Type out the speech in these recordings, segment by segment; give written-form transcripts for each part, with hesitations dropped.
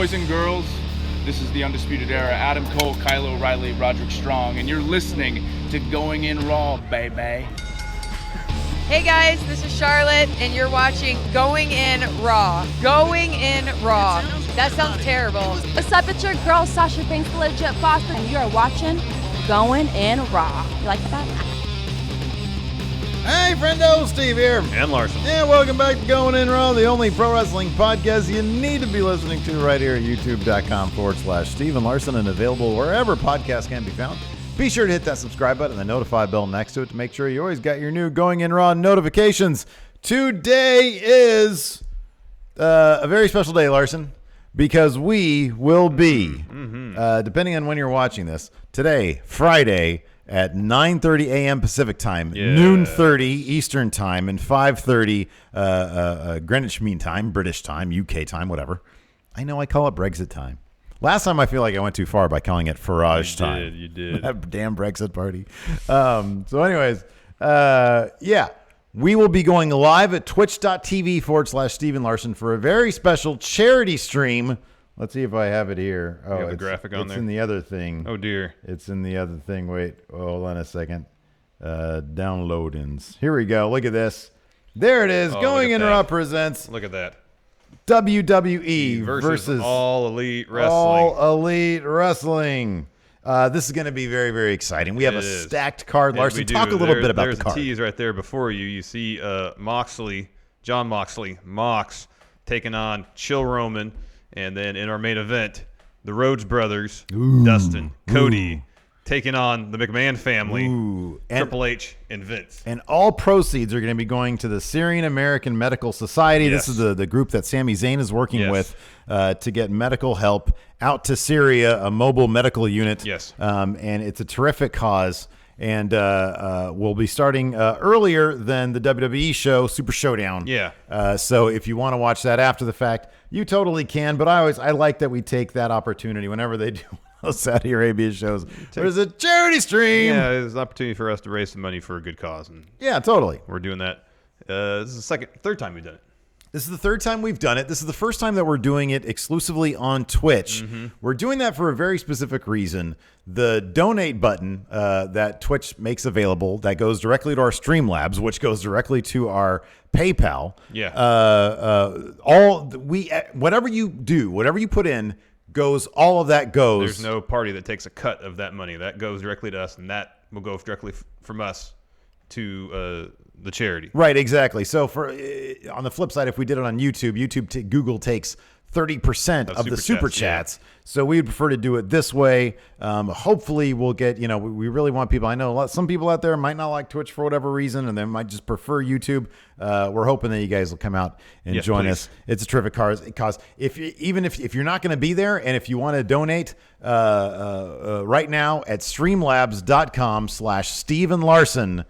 Boys and girls, this is the Undisputed Era. Adam Cole, Kyle O'Reilly, Roderick Strong, and you're listening to Going In Raw, baby. Hey guys, this is Charlotte, and you're watching Going In Raw. Going In Raw. That sounds terrible. What's up? It's your girl, Sasha Banks, Legit Boss, and you are watching Going In Raw. You like that? Hey, friendo, Steve here. And Larson. And welcome back to Going In Raw, the only pro wrestling podcast you need to be listening to right here at youtube.com/Steve and Larson, and available wherever podcasts can be found. Be sure to hit that subscribe button and the notify bell next to it to make sure you always got your new Going In Raw notifications. Today is a very special day, Larson, because we will be, depending on when you're watching this, today, Friday, at 9:30 a.m. Pacific time, noon 30 Eastern time, and 5:30 Greenwich Mean Time, British time, UK time, whatever. I know I call it Brexit time. Last time I feel like I went too far by calling it Farage time. You did. That damn Brexit party. So anyways, we will be going live at twitch.tv/Steven Larson for a very special charity stream. Let's see if I have it here. You got the graphic on there? It's in the other thing. Oh, dear. It's in the other thing. Wait, hold on a second. Download-ins. Here we go. Look at this. There it is. Going In Raw presents Look at that. WWE versus All Elite Wrestling. All Elite Wrestling. This is going to be very, very exciting. We have a stacked card. Larson, talk a little bit about the card. There's a tease right there before you. You see John Moxley, Mox, taking on Chill Roman. And then in our main event, the Rhodes brothers, Dustin, Cody, taking on the McMahon family, Triple H, and Vince. And all proceeds are going to be going to the Syrian American Medical Society. Yes. This is the group that Sami Zayn is working with to get medical help out to Syria, a mobile medical unit. Yes. And it's a terrific cause. And we'll be starting earlier than the WWE show, Super Showdown. Yeah. So if you want to watch that after the fact, you totally can. But I like that we take that opportunity whenever they do those Saudi Arabia shows. There's a charity stream. Yeah, it's an opportunity for us to raise some money for a good cause. And yeah, totally. we're doing that. This is the third time we've done it. This is the third time we've done it. This is the first time that we're doing it exclusively on Twitch. We're doing that for a very specific reason. The donate button that Twitch makes available, that goes directly to our Streamlabs, which goes directly to our PayPal. Yeah. Whatever you do, whatever you put in, all of that goes. There's no party that takes a cut of that money. That goes directly to us, and that will go directly from us to the charity. Right, exactly. So on the flip side, if we did it on YouTube, Google takes 30% of the super chats. Yeah. So we would prefer to do it this way. Hopefully we'll get, we really want people. I know some people out there might not like Twitch for whatever reason, and they might just prefer YouTube. We're hoping that you guys will come out and join us. It's a terrific cause. If you're not going to be there, and if you want to donate right now at streamlabs.com/Steven Larson,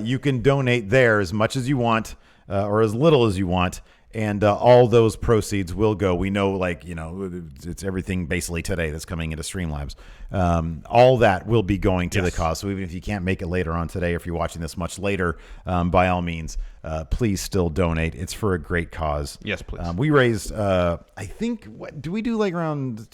you can donate there as much as you want or as little as you want. And all those proceeds will go. We know, it's everything basically today that's coming into Streamlabs. All that will be going to the cause. So even if you can't make it later on today, or if you're watching this much later, by all means, please still donate. It's for a great cause. Yes, please. We raised, I think, do we do like around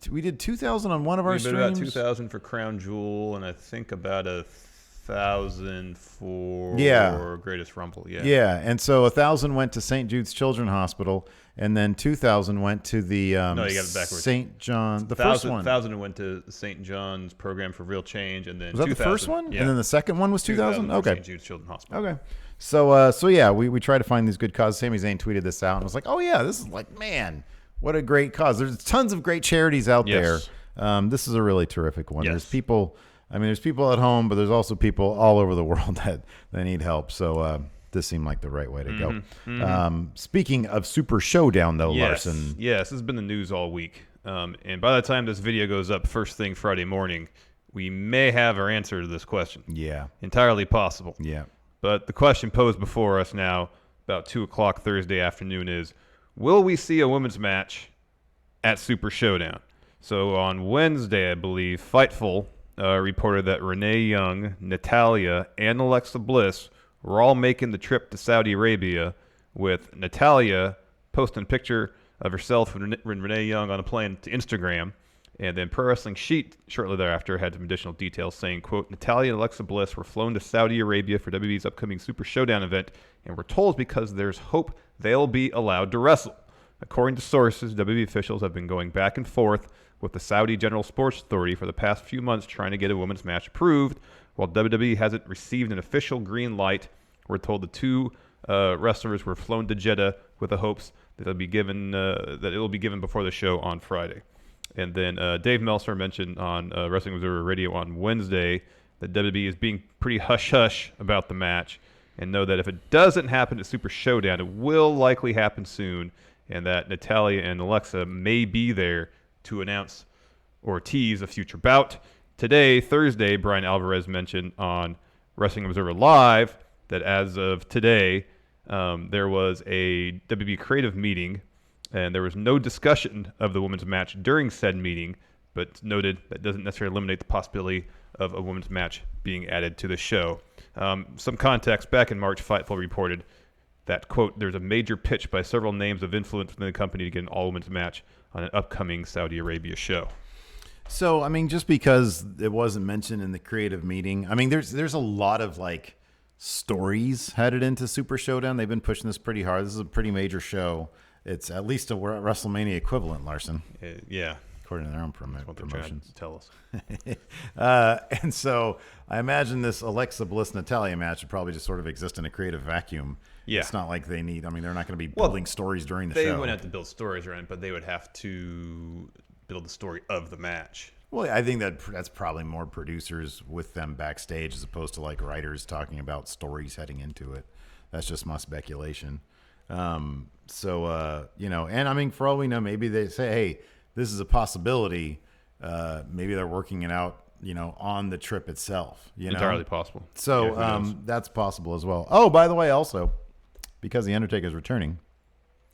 we did 2,000 on one of our streams? About 2,000 for Crown Jewel, and I think about 1,000 for Greatest Rumble. Yeah, and so 1,000 went to St. Jude's Children's Hospital, and then 2,000 went to the no, you got it backwards. St. John. The first one. 1,000 went to St. John's Program for Real Change, and then was that the first one? Yeah. And then the second one was 2,000. Okay. St. Jude's Children's Hospital. Okay. So yeah, we try to find these good causes. Sami Zayn tweeted this out and was like, "Oh yeah, this is man, what a great cause." There's tons of great charities out there. This is a really terrific one. Yes. There's people at home, but there's also people all over the world that need help. So this seemed like the right way to go. Speaking of Super Showdown, though, Larson. Yes, this has been the news all week. And by the time this video goes up first thing Friday morning, we may have our answer to this question. Yeah. Entirely possible. Yeah. But the question posed before us now, about 2 o'clock Thursday afternoon, is, will we see a women's match at Super Showdown? So on Wednesday, I believe, Fightful reported that Renee Young, Natalya, and Alexa Bliss were all making the trip to Saudi Arabia, with Natalya posting a picture of herself and Renee Young on a plane to Instagram. And then Pro Wrestling Sheet shortly thereafter had some additional details saying, quote, Natalya and Alexa Bliss were flown to Saudi Arabia for WWE's upcoming Super Showdown event, and we're told because there's hope they'll be allowed to wrestle. According to sources, WWE officials have been going back and forth with the Saudi General Sports Authority for the past few months trying to get a women's match approved. While WWE hasn't received an official green light, we're told the two wrestlers were flown to Jeddah with the hopes that it'll be given before the show on Friday. And then Dave Meltzer mentioned on Wrestling Observer Radio on Wednesday that WWE is being pretty hush-hush about the match and know that if it doesn't happen at Super Showdown, it will likely happen soon, and that Natalya and Alexa may be there to announce or tease a future bout. Today, Thursday, Brian Alvarez mentioned on Wrestling Observer Live that as of today, there was a WWE creative meeting, and there was no discussion of the women's match during said meeting, but noted that doesn't necessarily eliminate the possibility of a women's match being added to the show. Some context, back in March, Fightful reported that, quote, there's a major pitch by several names of influence within the company to get an all-women's match on an upcoming Saudi Arabia show. So, I mean, just because it wasn't mentioned in the creative meeting, I mean, there's a lot of, like, stories headed into Super Showdown. They've been pushing this pretty hard. This is a pretty major show. It's at least a WrestleMania equivalent, Larson. Yeah. According to their own That's what they're trying promotions. to tell us. And so I imagine this Alexa Bliss-Natalya match would probably just sort of exist in a creative vacuum. Yeah. It's not like they need, I mean, they're not going to be building stories during the show. They wouldn't have to build stories around it, but they would have to build the story of the match. Well, I think that's probably more producers with them backstage as opposed to like writers talking about stories heading into it. That's just my speculation. So, you know, and I mean, for all we know, maybe they say, hey, this is a possibility. Maybe they're working it out, you know, on the trip itself. You know? Entirely possible. So Yeah, that's possible as well. Oh, by the way, also, because The Undertaker is returning,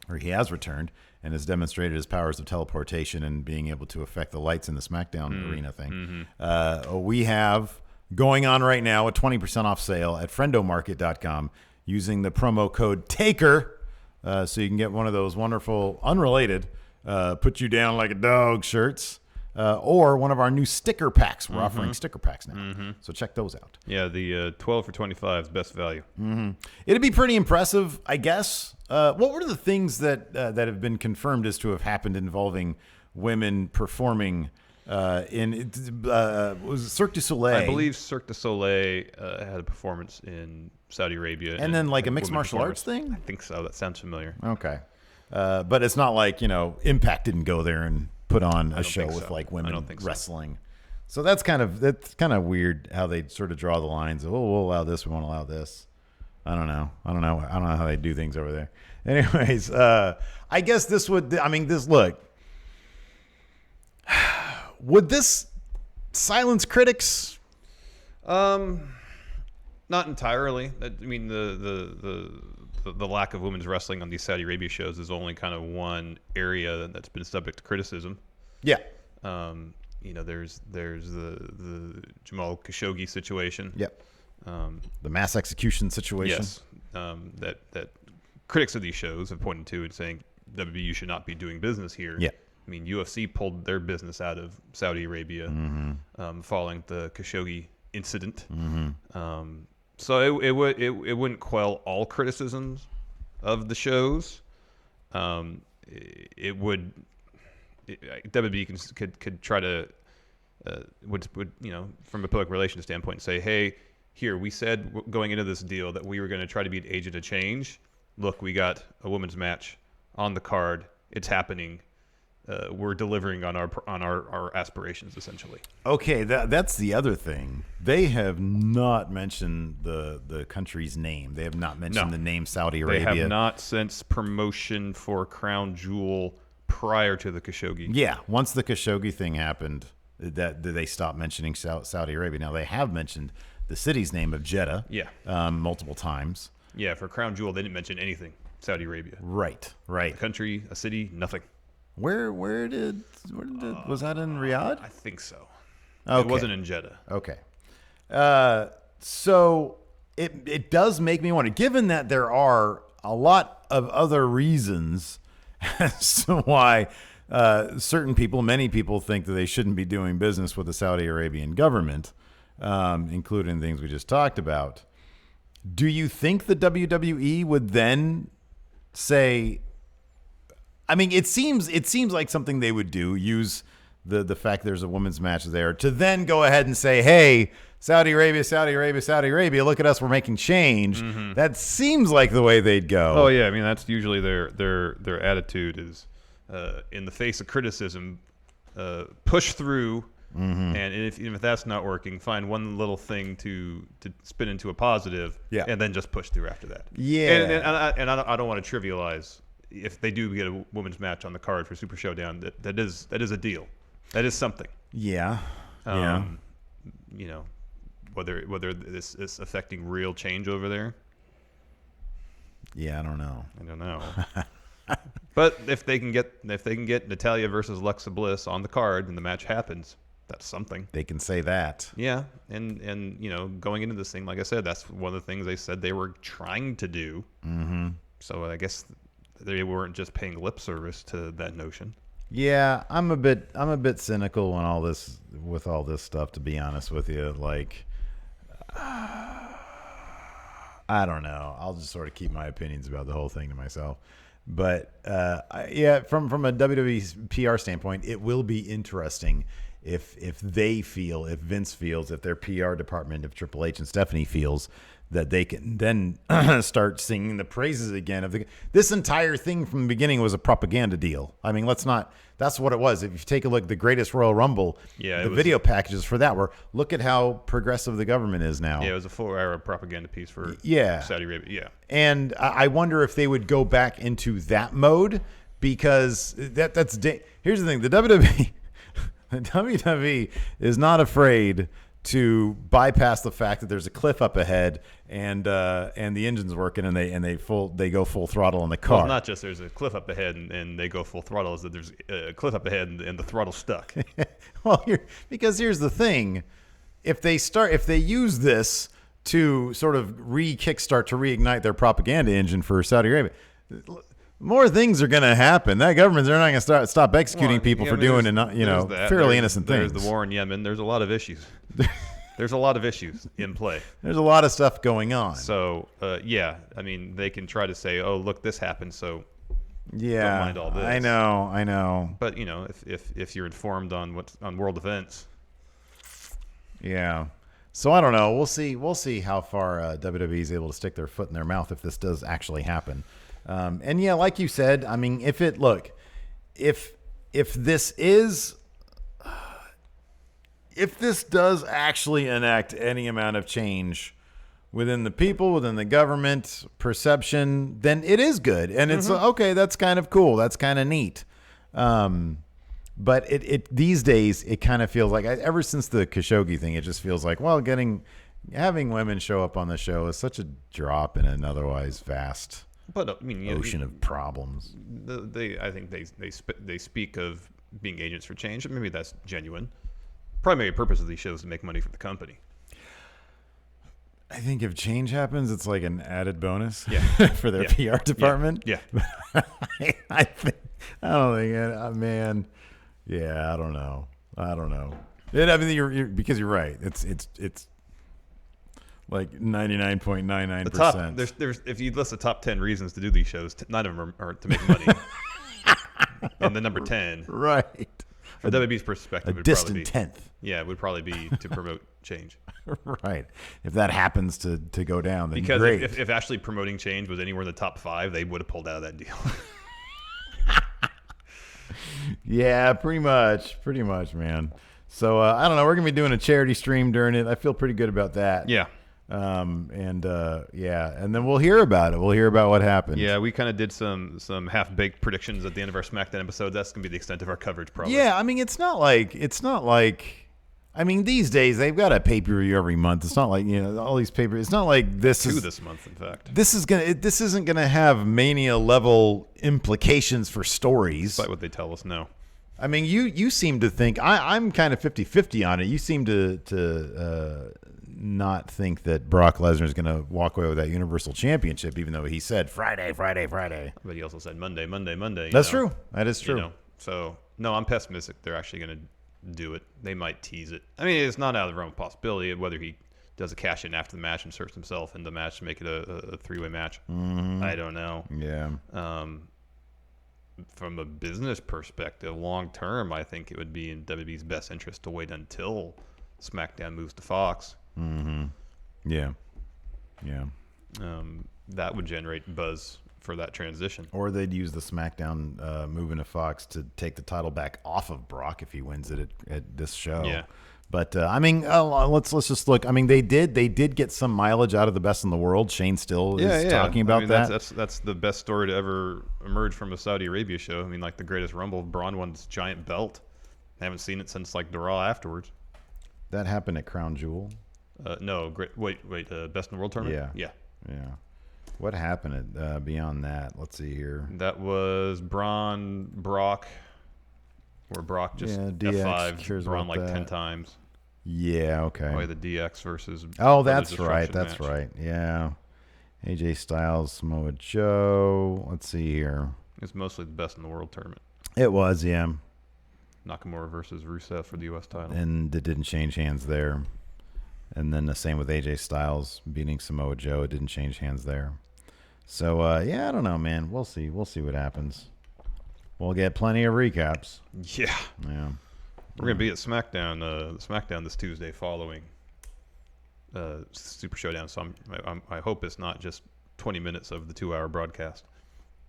or he has returned, and has demonstrated his powers of teleportation and being able to affect the lights in the SmackDown arena thing, we have going on right now a 20% off sale at friendomarket.com using the promo code TAKER. So you can get one of those wonderful, unrelated, put you down like a dog shirts, or one of our new sticker packs. We're offering sticker packs now. So check those out. Yeah, the 12 for 25 is best value. It'd be pretty impressive, I guess. What were the things that have been confirmed as to have happened involving women performing in was it Cirque du Soleil? I believe Cirque du Soleil had a performance in Saudi Arabia. And then like a mixed women martial arts performers. thing? I think so. That sounds familiar. Okay. But it's not like, you know, Impact didn't go there and put on a show think with so. like I women don't think so. wrestling. So that's kind of weird how they sort of draw the lines. Oh, we'll allow this, we won't allow this. I don't know how they do things over there. Anyways, I guess this would, I mean, this look. Would this silence critics? Not entirely. I mean, the lack of women's wrestling on these Saudi Arabia shows is only kind of one area that's been subject to criticism. Yeah. You know, there's the Jamal Khashoggi situation. Yep. The mass execution situation. Yes. That critics of these shows have pointed to and saying WWE should not be doing business here. Yeah. I mean, UFC pulled their business out of Saudi Arabia following the Khashoggi incident. So it wouldn't quell all criticisms of the shows. WWE could try to would you know, from a public relations standpoint, say, hey, here, we said going into this deal that we were going to try to be an agent of change. Look, we got a women's match on the card. It's happening. We're delivering on our aspirations, essentially. Okay, that's the other thing. They have not mentioned the country's name. They have not mentioned the name Saudi Arabia. They have not since promotion for Crown Jewel prior to the Khashoggi. Yeah, once the Khashoggi thing happened, that they stopped mentioning Saudi Arabia. Now they have mentioned the city's name of Jeddah. Yeah. Multiple times. Yeah, for Crown Jewel, they didn't mention anything Saudi Arabia. Right. A country, a city, nothing. Where did was that in Riyadh? I think so. Okay. It wasn't in Jeddah. Okay. So it does make me wonder, given that there are a lot of other reasons as to why certain people, many people, think that they shouldn't be doing business with the Saudi Arabian government, including things we just talked about. Do you think the WWE would then say? I mean, it seems like something they would do. Use the fact there's a women's match there to then go ahead and say, "Hey, Saudi Arabia, Saudi Arabia, Saudi Arabia, look at us, we're making change." Mm-hmm. That seems like the way they'd go. Oh yeah, I mean that's usually their attitude is in the face of criticism, push through, and even if that's not working, find one little thing to spin into a positive, and then just push through after that. Yeah, and I don't want to trivialize if they do get a women's match on the card for Super Showdown. That is a deal. That is something. Yeah. You know, whether this is affecting real change over there. Yeah, I don't know. But if they can get Natalya versus Alexa Bliss on the card and the match happens, that's something. They can say that. Yeah, and you know, going into this thing, like I said, that's one of the things they said they were trying to do. Mm-hmm. So I guess they weren't just paying lip service to that notion. Yeah, I'm a bit cynical with all this stuff, to be honest with you. Like, I don't know. I'll just sort of keep my opinions about the whole thing to myself. But from a WWE PR standpoint, it will be interesting if Vince feels, if their PR department, if Triple H and Stephanie feels that they can then start singing the praises again of this entire thing from the beginning was a propaganda deal. I mean, that's what it was. If you take a look at the Greatest Royal Rumble, video packages for that were, look at how progressive the government is now. Yeah, it was a 4-hour propaganda piece for Saudi Arabia. Yeah. And I wonder if they would go back into that mode, because here's the thing. The WWE is not afraid to bypass the fact that there's a cliff up ahead and the engine's working and they go full throttle on the car. Well, not just there's a cliff up ahead and they go full throttle, is that there's a cliff up ahead and the throttle's stuck. Well, because here's the thing: if they use this to sort of kickstart to reignite their propaganda engine for Saudi Arabia, more things are going to happen. That government's they're not going to stop executing people for doing fairly innocent things. There's the war in Yemen. There's a lot of issues. There's a lot of issues in play. There's a lot of stuff going on. So I mean, they can try to say, "Oh, look, this happened," so don't mind all this. I know. But you know, if you're informed on world events, yeah. So I don't know. We'll see how far WWE is able to stick their foot in their mouth if this does actually happen. And yeah, like you said, I mean, if this does actually enact any amount of change within the people, within the government perception, then it is good. And it's okay. That's kind of cool. That's kind of neat. But it these days, it kind of feels like, ever since the Khashoggi thing, it just feels like, well, having women show up on the show is such a drop in an otherwise vast ocean of problems. I think they speak of being agents for change. Maybe that's genuine. Primary purpose of these shows is to make money for the company. I think if change happens, it's like an added bonus for their PR department. Yeah. I don't think it, man. Yeah, I don't know. I mean, because you're right. It's like 99.99%. There's if you list the top 10 reasons to do these shows, 9 of them are to make money. And the number 10, right? For WWE's perspective, a distant 10th. Yeah, it would probably be to promote change. Right. If that happens to go down, then because great. If actually promoting change was anywhere in the top 5, they would have pulled out of that deal. Yeah, pretty much, man. So I don't know. We're gonna be doing a charity stream during it. I feel pretty good about that. Yeah. And then we'll hear about it. We'll hear about what happened. Yeah, we kind of did some half-baked predictions at the end of our SmackDown episode. That's gonna be the extent of our coverage, probably. Yeah, I mean, it's not like. I mean, these days they've got a pay-per-view every month. It's not like, all these pay-per-views. It's not like this is this month, in fact. This isn't gonna have Mania level implications for stories. Despite what they tell us, no. I mean, you seem to think I'm kind of 50-50 on it. You seem to not think that Brock Lesnar is going to walk away with that Universal Championship, even though he said Friday. But he also said Monday. That's true. That is true. So, no, I'm pessimistic they're actually going to do it. They might tease it. I mean, it's not out of the realm of possibility whether he does a cash-in after the match, inserts himself in the match to make it a three-way match. Mm-hmm. I don't know. Yeah. From a business perspective, long-term, I think it would be in WWE's best interest to wait until SmackDown moves to Fox. Mm-hmm. Yeah. That would generate buzz for that transition. Or they'd use the SmackDown move into Fox to take the title back off of Brock if he wins it at this show. Yeah. But I mean, let's just look. I mean, they did get some mileage out of the Best in the World. Shane still is talking about that. That's the best story to ever emerge from a Saudi Arabia show. I mean, like the Greatest Rumble, Braun won this giant belt. I haven't seen it since like the Raw afterwards. That happened at Crown Jewel. No, wait, Best in the World tournament. Yeah. What happened beyond that? Let's see here. That was Brock, where Brock just F5 Braun like 10 times. Yeah, okay. Probably the DX versus. Oh, that's right. That's right. Yeah. AJ Styles, Samoa Joe. Let's see here. It's mostly the Best in the World tournament. It was, yeah. Nakamura versus Rusev for the U.S. title. And it didn't change hands there. And then the same with AJ Styles beating Samoa Joe. It didn't change hands there. So, yeah, I don't know, man. We'll see. We'll see what happens. We'll get plenty of recaps. Yeah. We're going to be at SmackDown this Tuesday following Super Showdown. So I hope it's not just 20 minutes of the 2-hour broadcast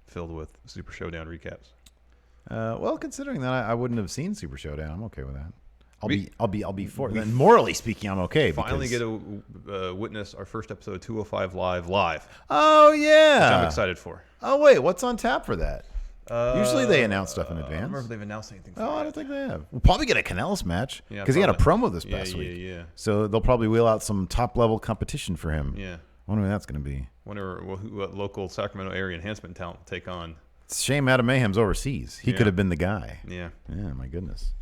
filled with Super Showdown recaps. Well, considering that I wouldn't have seen Super Showdown, I'm okay with that. I'll be for it. And morally speaking, I'm okay. Finally get to witness our first episode of 205 live. Oh yeah, Which I'm excited for. Oh wait, what's on tap for that? Usually they announce stuff in advance. I don't remember if they've announced anything. I don't think they have. We'll probably get a Canellis match because he had a promo this past week. Yeah. So they'll probably wheel out some top level competition for him. Yeah. I wonder what that's going to be. Wonder what local Sacramento area enhancement talent will take on. It's a shame Adam Mayhem's overseas. He could have been the guy. Yeah. Yeah, my goodness.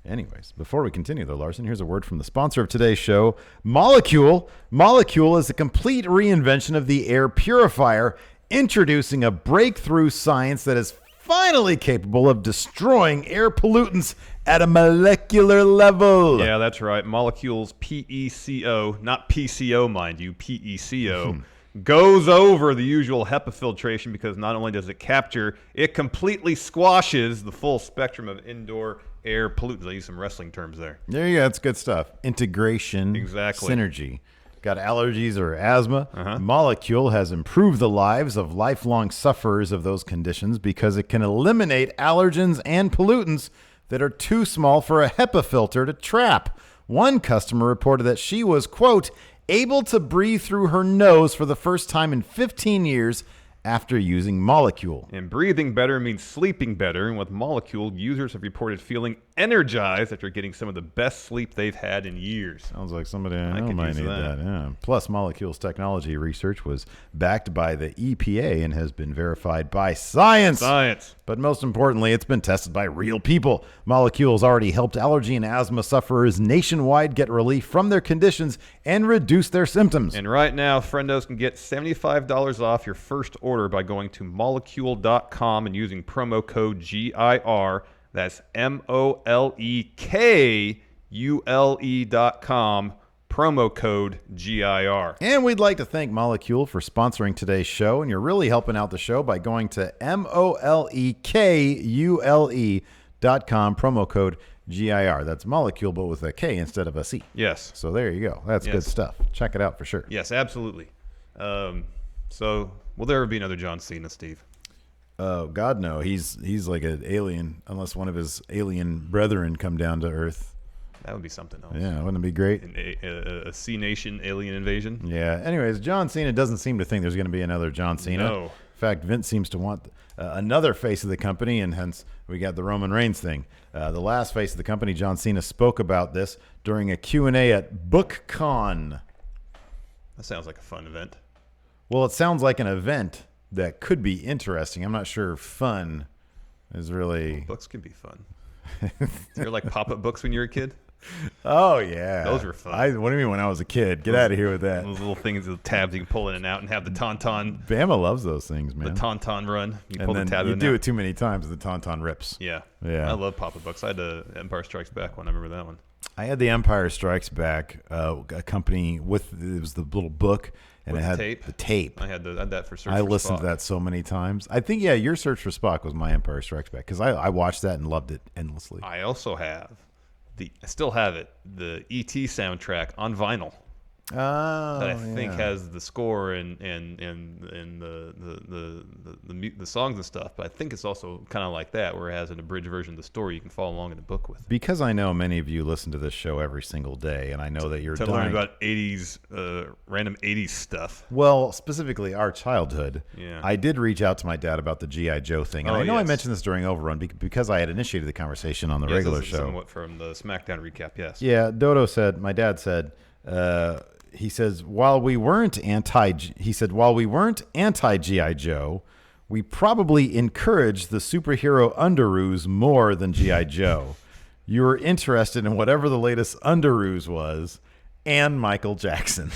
Anyways, before we continue, though, Larson, here's a word from the sponsor of today's show, Molecule. Molecule is a complete reinvention of the air purifier, introducing a breakthrough science that is finally capable of destroying air pollutants at a molecular level. Yeah, that's right. Molecule's PECO, not PCO, mind you, PECO, goes over the usual HEPA filtration because not only does it capture, it completely squashes the full spectrum of indoor air pollutants. I use some wrestling terms there. There you go. That's good stuff. Integration. Exactly. Synergy. Got allergies or asthma? Molecule has improved the lives of lifelong sufferers of those conditions because it can eliminate allergens and pollutants that are too small for a HEPA filter to trap. One customer reported that she was, quote, able to breathe through her nose for the first time in 15 years after using Molecule. And breathing better means sleeping better. And with Molecule, users have reported feeling energized after getting some of the best sleep they've had in years. Sounds like somebody I know might need that. Yeah. Plus, Molecule's technology research was backed by the EPA and has been verified by science. But most importantly, it's been tested by real people. Molecule's already helped allergy and asthma sufferers nationwide get relief from their conditions and reduce their symptoms. And right now, friendos can get $75 off your first order by going to molecule.com and using promo code GIR. That's MOLEKULE.com, promo code GIR. And we'd like to thank Molecule for sponsoring today's show. And you're really helping out the show by going to MOLEKULE.com, promo code GIR. That's Molecule, but with a K instead of a C. Yes. So there you go. That's good stuff. Check it out for sure. Yes, absolutely. So will there ever be another John Cena, Steve? Oh, God, no. He's like an alien, unless one of his alien brethren come down to Earth. That would be something else. Yeah, wouldn't it be great? A C-Nation alien invasion? Yeah. Anyways, John Cena doesn't seem to think there's going to be another John Cena. No. In fact, Vince seems to want another face of the company, and hence we got the Roman Reigns thing. The last face of the company, John Cena, spoke about this during a Q&A at BookCon. That sounds like a fun event. Well, it sounds like an event that could be interesting. I'm not sure fun is really... Books can be fun. You're like pop-up books when you were a kid? Oh, yeah. Those were fun. What do you mean when I was a kid? Get out of here with that. Those little things with tabs you can pull in and out and have the tauntaun. Bama loves those things, man. The tauntaun run. You pull and the tab then you in do there. it too many times, the tauntaun rips. Yeah. Yeah. I love pop-up books. I had the Empire Strikes Back one. I remember that one. I had the Empire Strikes Back, a company with, it was the little book, and With it the had tape? the tape. I had that for Search I for listened Spock. to that so many times. I think, yeah, your Search for Spock was my Empire Strikes Back, because I watched that and loved it endlessly. I also have I still have it, the E.T. soundtrack on vinyl. Oh, That I think has the score and the songs and stuff, but I think it's also kind of like that, where it has an abridged version of the story you can follow along in the book with. Because I know many of you listen to this show every single day, and I know that you're To dying. learn about 80s, random 80s stuff. Well, specifically our childhood. Yeah. I did reach out to my dad about the G.I. Joe thing. And I know I yes. mentioned this during Overrun because I had initiated the conversation on the Yes, regular this is show. somewhat from the SmackDown recap, yes. Yeah, my dad said, he says, while we weren't anti-G.I. Joe, we probably encouraged the superhero underoos more than G.I. Joe. You were interested in whatever the latest underoos was, and Michael Jackson.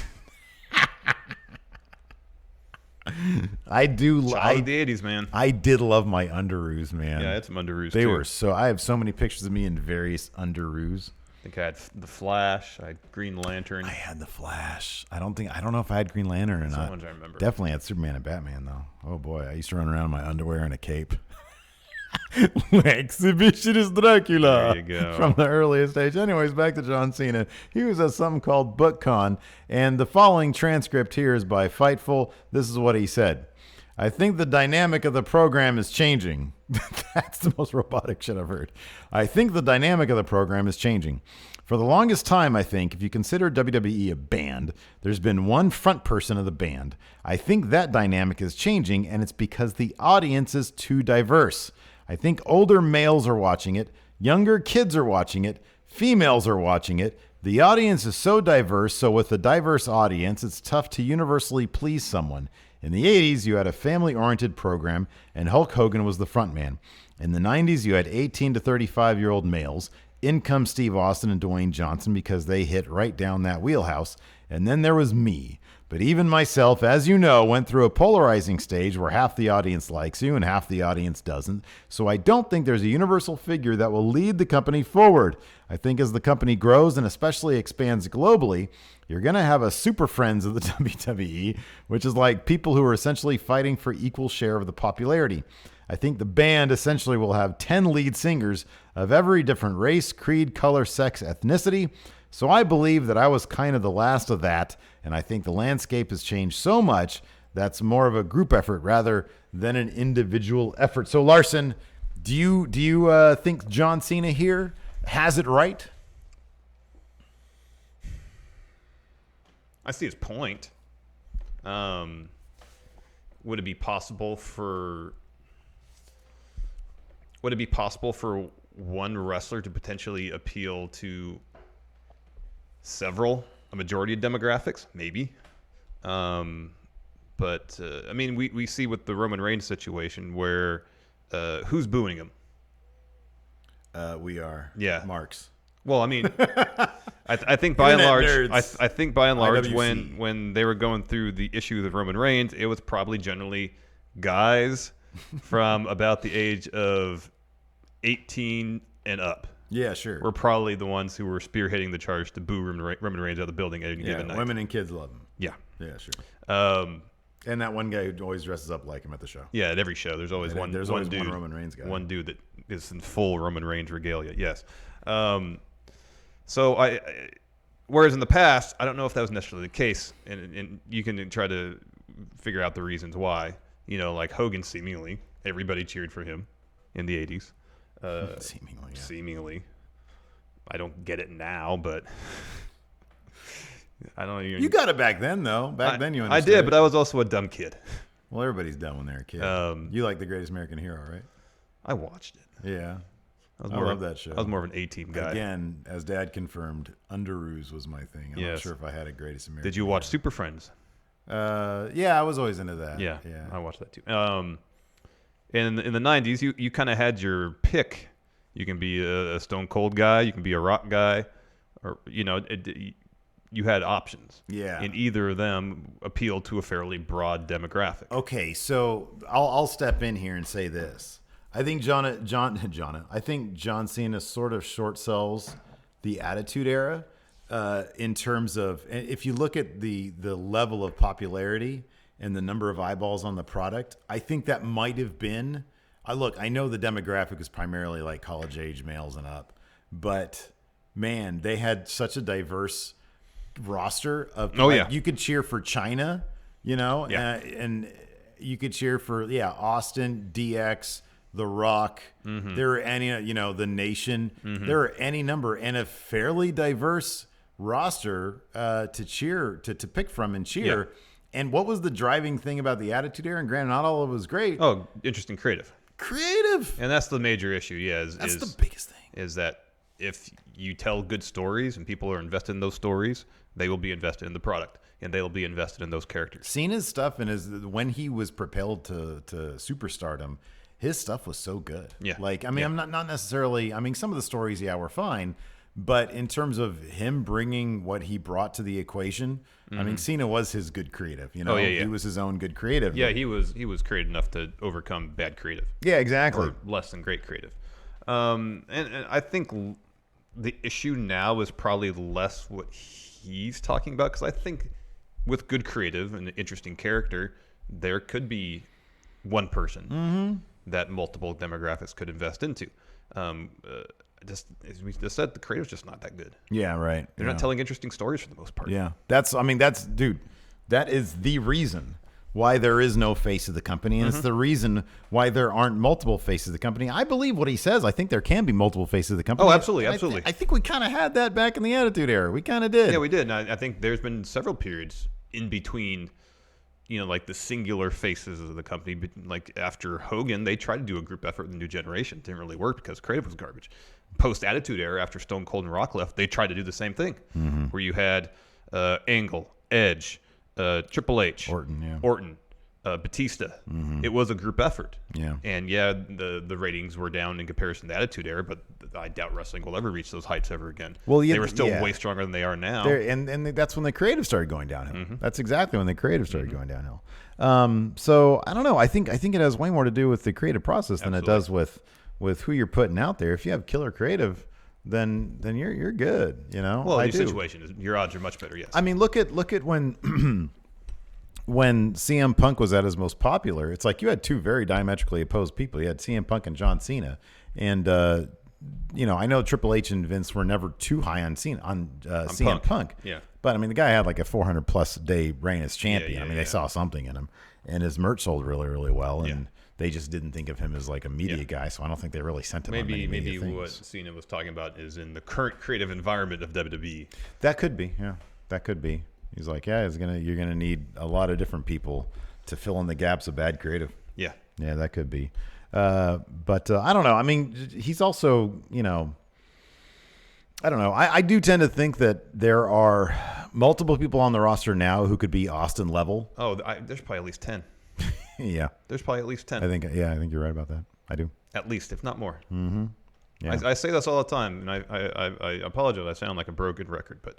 I do. Child of the 80s, man. I did love my underoos, man. Yeah, I had some underoos, They too. were so. I have so many pictures of me in various underoos. I think I had the Flash, I had Green Lantern. I had the Flash. I don't know if I had Green Lantern or not. ones I remember. Definitely had Superman and Batman though. Oh boy, I used to run around in my underwear and a cape. Exhibitionist Dracula. There you go. From the earliest age. Anyways, back to John Cena. He was at something called BookCon, and the following transcript here is by Fightful. This is what he said. I think the dynamic of the program is changing. That's the most robotic shit I've heard. I think the dynamic of the program is changing. For the longest time, I think, if you consider WWE a band, there's been one front person of the band. I think that dynamic is changing, and it's because the audience is too diverse. I think older males are watching it, younger kids are watching it, females are watching it. The audience is so diverse, so with a diverse audience, it's tough to universally please someone. In the 80s, you had a family-oriented program, and Hulk Hogan was the front man. In the 90s, you had 18 to 35-year-old males. In come Steve Austin and Dwayne Johnson because they hit right down that wheelhouse. And then there was me. But even myself, as you know, went through a polarizing stage where half the audience likes you and half the audience doesn't. So I don't think there's a universal figure that will lead the company forward. I think as the company grows and especially expands globally, you're going to have a super friends of the WWE, which is like people who are essentially fighting for equal share of the popularity. I think the band essentially will have 10 lead singers of every different race, creed, color, sex, ethnicity. So I believe that I was kind of the last of that, and I think the landscape has changed so much that's more of a group effort rather than an individual effort. So Larson, do you think John Cena here has it right? I see his point. Would it be possible for one wrestler to potentially appeal to a majority of demographics? Maybe. But I mean, we see with the Roman Reigns situation where who's booing him? We are. Yeah. Marks. Well, I mean, I think by and large, nerds. I think by and large, IWC. when they were going through the issue of Roman Reigns, it was probably generally guys from about the age of 18 and up. Yeah, sure. Were probably the ones who were spearheading the charge to boo Roman Reigns out of the building at any given night. Women and kids love him. Yeah. Yeah, sure. And that one guy who always dresses up like him at the show. Yeah, at every show, there's always one. There's one always dude, one Roman Reigns guy. One dude that is in full Roman Reigns regalia. Yes. So whereas in the past, I don't know if that was necessarily the case, and you can try to figure out the reasons why. You know, like Hogan, seemingly everybody cheered for him in the 80s. Seemingly. Yeah. Seemingly, I don't get it now, but I don't know. You got it back then, though. Back then you I understood. did, but I was also a dumb kid. Well, everybody's dumb when they're a kid. You like The Greatest American Hero, right? I watched it. Yeah. I more love of- that show. I was more of an A-Team guy. Again, as Dad confirmed, underoos was my thing. I'm not Yes. sure if I had a Greatest American Did you watch Super Friends? Yeah, I was always into that. Yeah, Yeah. I watched that too. In the 90s, you kind of had your pick You can be a Stone Cold guy. You can be a Rock guy, or you had options. Yeah. And either of them appealed to a fairly broad demographic. Okay, so I'll step in here and say this. I think I think John Cena sort of short sells the Attitude Era in terms of, if you look at the level of popularity and the number of eyeballs on the product, I think that might have been. Look, I know the demographic is primarily like college age males and up, but man, they had such a diverse roster of. You could cheer for China, and you could cheer for Austin, DX, The Rock. Mm-hmm. There are any The Nation. Mm-hmm. There are any number, and a fairly diverse roster to cheer to pick from and cheer. Yeah. And what was the driving thing about the Attitude Era? And granted, not all of it was great. Oh, interesting creative. And that's the major issue. That's the biggest thing. Is that if you tell good stories and people are invested in those stories, they will be invested in the product and they will be invested in those characters. Cena's stuff and when he was propelled to superstardom, his stuff was so good. Yeah. I'm not necessarily. Some of the stories, were fine, but in terms of him bringing what he brought to the equation, Cena was his good creative. He was his own good creative. Yeah, he was creative enough to overcome bad creative. Yeah, exactly. Or less than great creative. And I think the issue now is probably less what he's talking about, because I think with good creative and an interesting character, there could be one person that multiple demographics could invest into. Just as we just said, the creative's just not that good. Yeah, right. They're not telling interesting stories for the most part. Yeah, that is the reason why there is no face of the company, and it's the reason why there aren't multiple faces of the company. I believe what he says. I think there can be multiple faces of the company. Oh, absolutely, absolutely. I think we kind of had that back in the Attitude Era. We kind of did. Yeah, we did. And I think there's been several periods in between, like the singular faces of the company. But like after Hogan, they tried to do a group effort with the New Generation. It didn't really work because creative was garbage. Post Attitude Era, after Stone Cold and Rock left, they tried to do the same thing, where you had Angle, Edge, Triple H, Orton, Batista. It was a group effort. Yeah. And the ratings were down in comparison to the Attitude Era, but I doubt wrestling will ever reach those heights ever again. Well, they were still way stronger than they are now. And that's when the creative started going downhill. That's exactly when the creative started going downhill. So I don't know. I think it has way more to do with the creative process than it does with who you're putting out there. If you have killer creative, then you're good. Well, your situation is, your odds are much better. Yes. Look at when when CM Punk was at his most popular. It's like you had two very diametrically opposed people. You had CM Punk and John Cena, and I know Triple H and Vince were never too high on CM Punk. Yeah. But the guy had like a 400+ day reign as champion. They saw something in him, and his merch sold really, really well, and they just didn't think of him as like a media guy. So I don't think they really sent him. Maybe what Cena was talking about is in the current creative environment of WWE. That could be. Yeah, that could be. He's like, you're gonna need a lot of different people to fill in the gaps of bad creative. Yeah, that could be. But I don't know. He's also, I don't know. I do tend to think that there are multiple people on the roster now who could be Austin level. Oh, there's probably at least 10. Yeah, there's probably at least 10. I think you're right about that. I do. At least, if not more. Mm-hmm. Yeah. I say this all the time, and I apologize. I sound like a broken record, but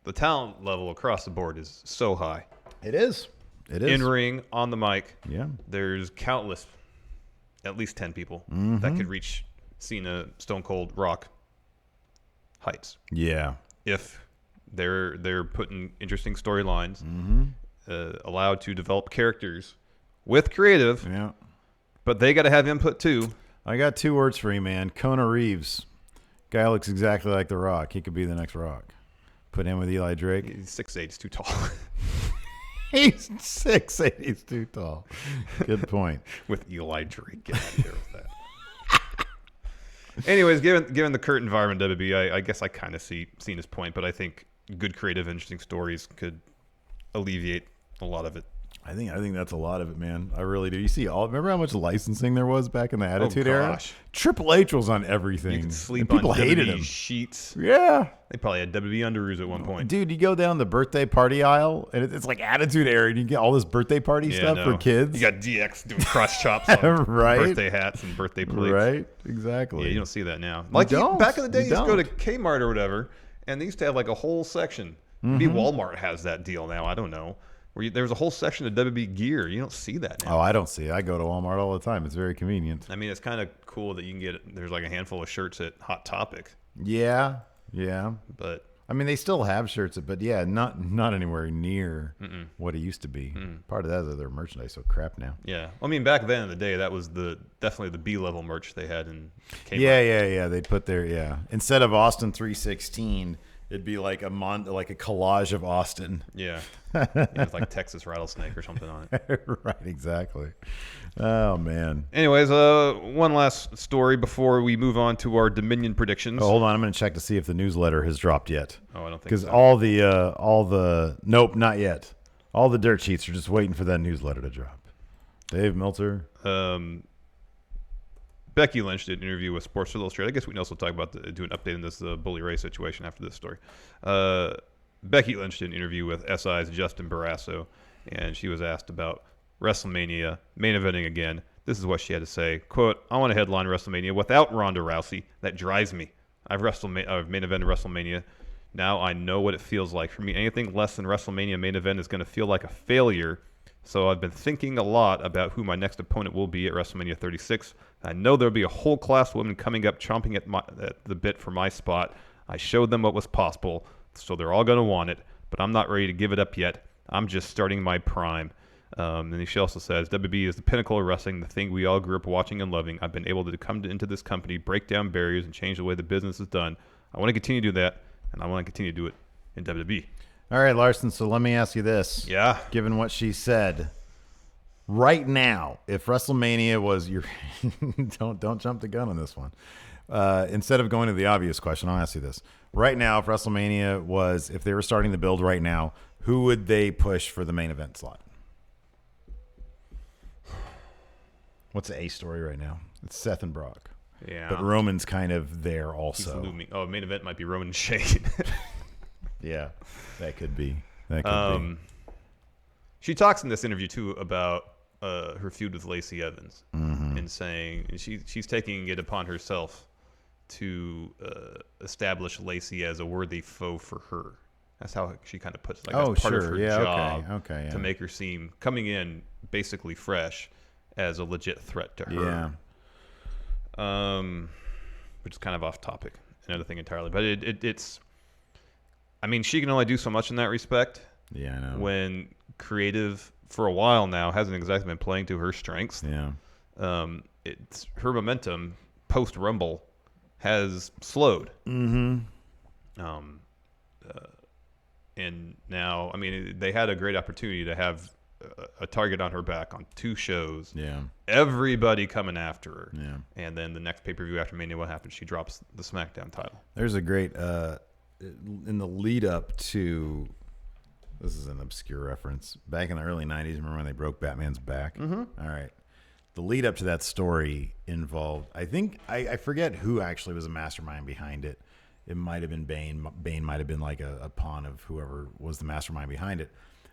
the talent level across the board is so high. It is. In ring, on the mic. Yeah. There's countless, at least 10 people that could reach Cena, Stone Cold, Rock heights. Yeah. If they're putting interesting storylines, allowed to develop characters with creative. Yeah. But they got to have input too. I got 2 words for you, man. Kona Reeves. Guy looks exactly like The Rock. He could be the next Rock. Put him with Eli Drake. He's 6'8", he's too tall. He's 6'8", he's too tall. Good point. With Eli Drake. Get out of here with that. Anyways, given the current environment of WWE, I guess I kind of see Cena's point, but I think good, creative, interesting stories could alleviate a lot of it. I think that's a lot of it, man. I really do. You see remember how much licensing there was back in the Attitude Era? Triple H was on everything. You could sleep and people on hated WWE him. sheets. Yeah. They probably had WWE underoos at one point. Dude, you go down the birthday party aisle, and it's like Attitude Era, and you get all this birthday party stuff for kids. You got DX doing cross chops on Right? birthday hats and birthday plates. Right? Exactly. Yeah, you don't see that now. Back in the day, you used to go to Kmart or whatever, and they used to have like a whole section. Maybe Walmart has that deal now. I don't know. There's a whole section of WB gear. You don't see that now. Oh, I don't see it. I go to Walmart all the time. It's very convenient. I mean, it's kind of cool that you can get. There's like a handful of shirts at Hot Topic. Yeah. But I mean, they still have shirts, but yeah, not anywhere near what it used to be. Part of that is their merchandise so crap now. yeah, I mean, back then in the day, that was definitely the B-level merch they had in Kmart. Yeah. They'd put their instead of Austin 316, it'd be like a collage of Austin. Yeah. It's like Texas Rattlesnake or something on it. Right, exactly. Oh man. Anyways, one last story before we move on to our Dominion predictions. Oh, hold on, I'm going to check to see if the newsletter has dropped yet. Oh, I don't think because so. all the nope, not yet. All the dirt sheets are just waiting for that newsletter to drop. Dave Meltzer. Becky Lynch did an interview with Sports Illustrated. I guess we can also talk about do an update on this Bully Ray situation after this story. Becky Lynch did an interview with SI's Justin Barrasso, and she was asked about WrestleMania main eventing again. This is what she had to say. Quote, I want to headline WrestleMania without Ronda Rousey. That drives me. I've main evented WrestleMania. Now I know what it feels like. For me, anything less than WrestleMania main event is going to feel like a failure. So I've been thinking a lot about who my next opponent will be at WrestleMania 36. I know there'll be a whole class of women coming up chomping at the bit for my spot. I showed them what was possible, so they're all going to want it, but I'm not ready to give it up yet. I'm just starting my prime. And she also says, WB is the pinnacle of wrestling, the thing we all grew up watching and loving. I've been able to come into this company, break down barriers, and change the way the business is done. I want to continue to do that, and I want to continue to do it in WWE. All right, Larson, so let me ask you this. Yeah. Given what she said, right now, if WrestleMania was your don't jump the gun on this one. Instead of going to the obvious question, I'll ask you this. Right now, if WrestleMania was, if they were starting the build right now, who would they push for the main event slot? What's the A story right now? It's Seth and Brock. Yeah. But Roman's kind of there also. Main event might be Roman and Shane. Yeah, that could be. That could be. She talks in this interview too about her feud with Lacey Evans, and saying she's taking it upon herself to establish Lacey as a worthy foe for her. That's how she kind of puts it. Like, that's part of her job to make her seem coming in basically fresh as a legit threat to her. Yeah. Which is kind of off topic, another thing entirely. But it's. I mean, she can only do so much in that respect. Yeah, I know. When creative for a while now hasn't exactly been playing to her strengths. Yeah. It's her momentum post Rumble has slowed. Mm-hmm. And now, I mean, they had a great opportunity to have a target on her back on 2 shows. Yeah. Everybody coming after her. Yeah. And then the next pay-per-view after Mania, what happens? She drops the SmackDown title. There's a great in the lead up to, this is an obscure reference, back in the early 90s, remember when they broke Batman's back? Mm-hmm. All right. The lead up to that story involved, I think, I forget who actually was a mastermind behind it. It might have been Bane. Bane might have been like a pawn of whoever was the mastermind behind it.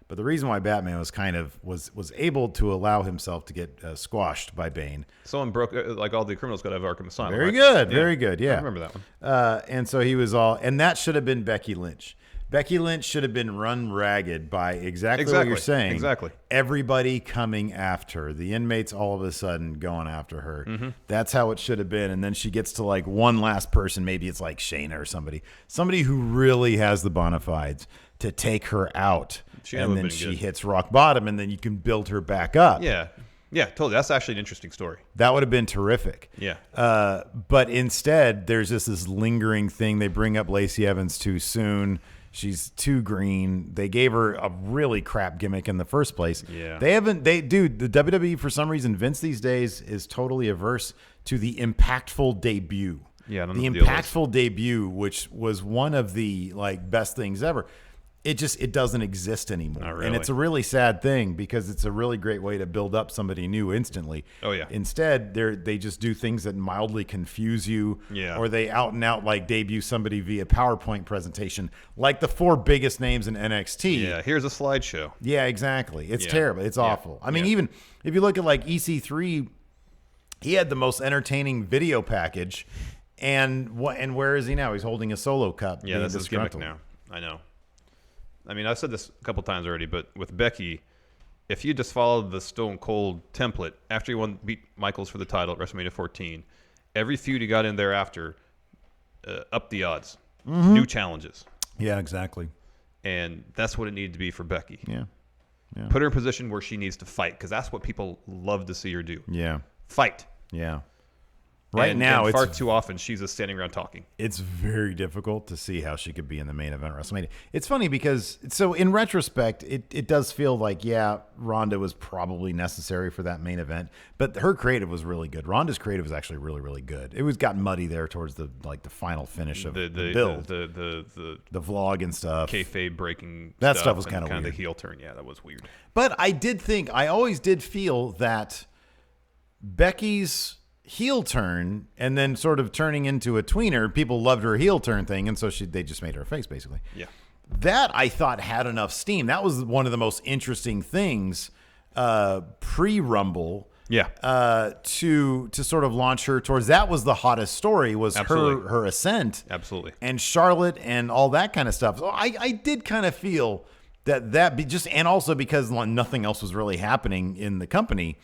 But the reason why Batman was kind of was able to allow himself to get squashed by Bane. Someone broke, like all the criminals got out of Arkham Asylum. Very right? good, very good. Yeah, I remember that one. And so he was all, and that should have been Becky Lynch. Becky Lynch should have been run ragged by exactly what you're saying. Exactly. Everybody coming after her. The inmates all of a sudden going after her. Mm-hmm. That's how it should have been. And then she gets to like one last person. Maybe it's like Shayna or somebody who really has the bona fides to take her out. And then she hits rock bottom, and then you can build her back up. Yeah. Yeah, totally. That's actually an interesting story. That would have been terrific. Yeah. But instead, there's just this lingering thing. They bring up Lacey Evans too soon. She's too green. They gave her a really crap gimmick in the first place. Yeah. Dude, the WWE, for some reason, Vince these days is totally averse to the impactful debut. Yeah, I don't the know what the deal impactful debut, which was one of the like best things ever. it doesn't exist anymore. Not really. And it's a really sad thing because it's a really great way to build up somebody new instantly. Oh, yeah. Instead, they just do things that mildly confuse you. Yeah. Or they out and out like debut somebody via PowerPoint presentation, like the 4 biggest names in NXT. Yeah, here's a slideshow. Yeah, exactly. It's Yeah. terrible. It's Yeah. awful. I mean, Yeah. even if you look at like EC3, he had the most entertaining video package. And where is he now? He's holding a solo cup. Yeah, being that's his gimmick disgruntled. now. I know. I mean, I've said this a couple times already, but with Becky, if you just followed the Stone Cold template after he beat Michaels for the title at WrestleMania 14, every feud he got in thereafter upped the odds. New challenges. Yeah, exactly. And that's what it needed to be for Becky. Yeah. Put her in a position where she needs to fight, because that's what people love to see her do. Yeah. Fight. Yeah. Right now, and far too often, she's just standing around talking. It's very difficult to see how she could be in the main event of WrestleMania. It's funny because, so in retrospect, it does feel like, yeah, Ronda was probably necessary for that main event, but her creative was really good. Ronda's creative was actually really, really good. It got muddy there towards the final finish of the build, the vlog and stuff, kayfabe breaking. That stuff was kind of the weird. heel turn. Yeah, that was weird. But I always did feel that Becky's heel turn and then sort of turning into a tweener, people loved her heel turn thing, and so they just made her a face, basically. Yeah. That, I thought, had enough steam. That was one of the most interesting things pre-Rumble. Yeah. To sort of launch her towards, that was the hottest story, was Absolutely. her ascent. Absolutely. And Charlotte and all that kind of stuff. So I did kind of feel that be just, and also because nothing else was really happening in the company,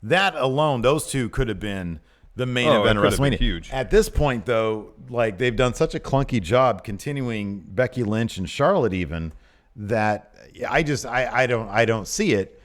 that alone, those two could have been the main event of it could have been WrestleMania. huge. At this point, though, like, they've done such a clunky job continuing Becky Lynch and Charlotte, even, that I don't see it.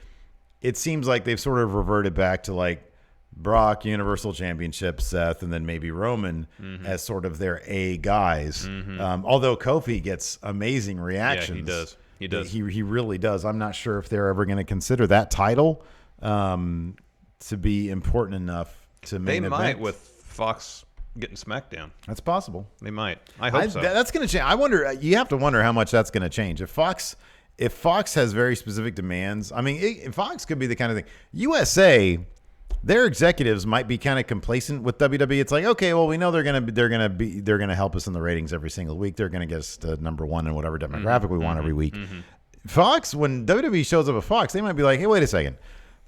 It seems like they've sort of reverted back to like Brock, Universal Championship, Seth, and then maybe Roman as sort of their A guys. Although Kofi gets amazing reactions. Yeah, he does. He does. He really does. I'm not sure if they're ever going to consider that title to be important enough to main event. They might with Fox getting SmackDown. That's possible. They might. I hope so. That's going to change. I wonder. You have to wonder how much that's going to change. If Fox has very specific demands, I mean, Fox could be the kind of thing. USA, their executives might be kind of complacent with WWE. It's like, okay, well, we know they're going to help us in the ratings every single week. They're going to get us to number one in whatever demographic we want every week. Fox, when WWE shows up at Fox, they might be like, hey, wait a second.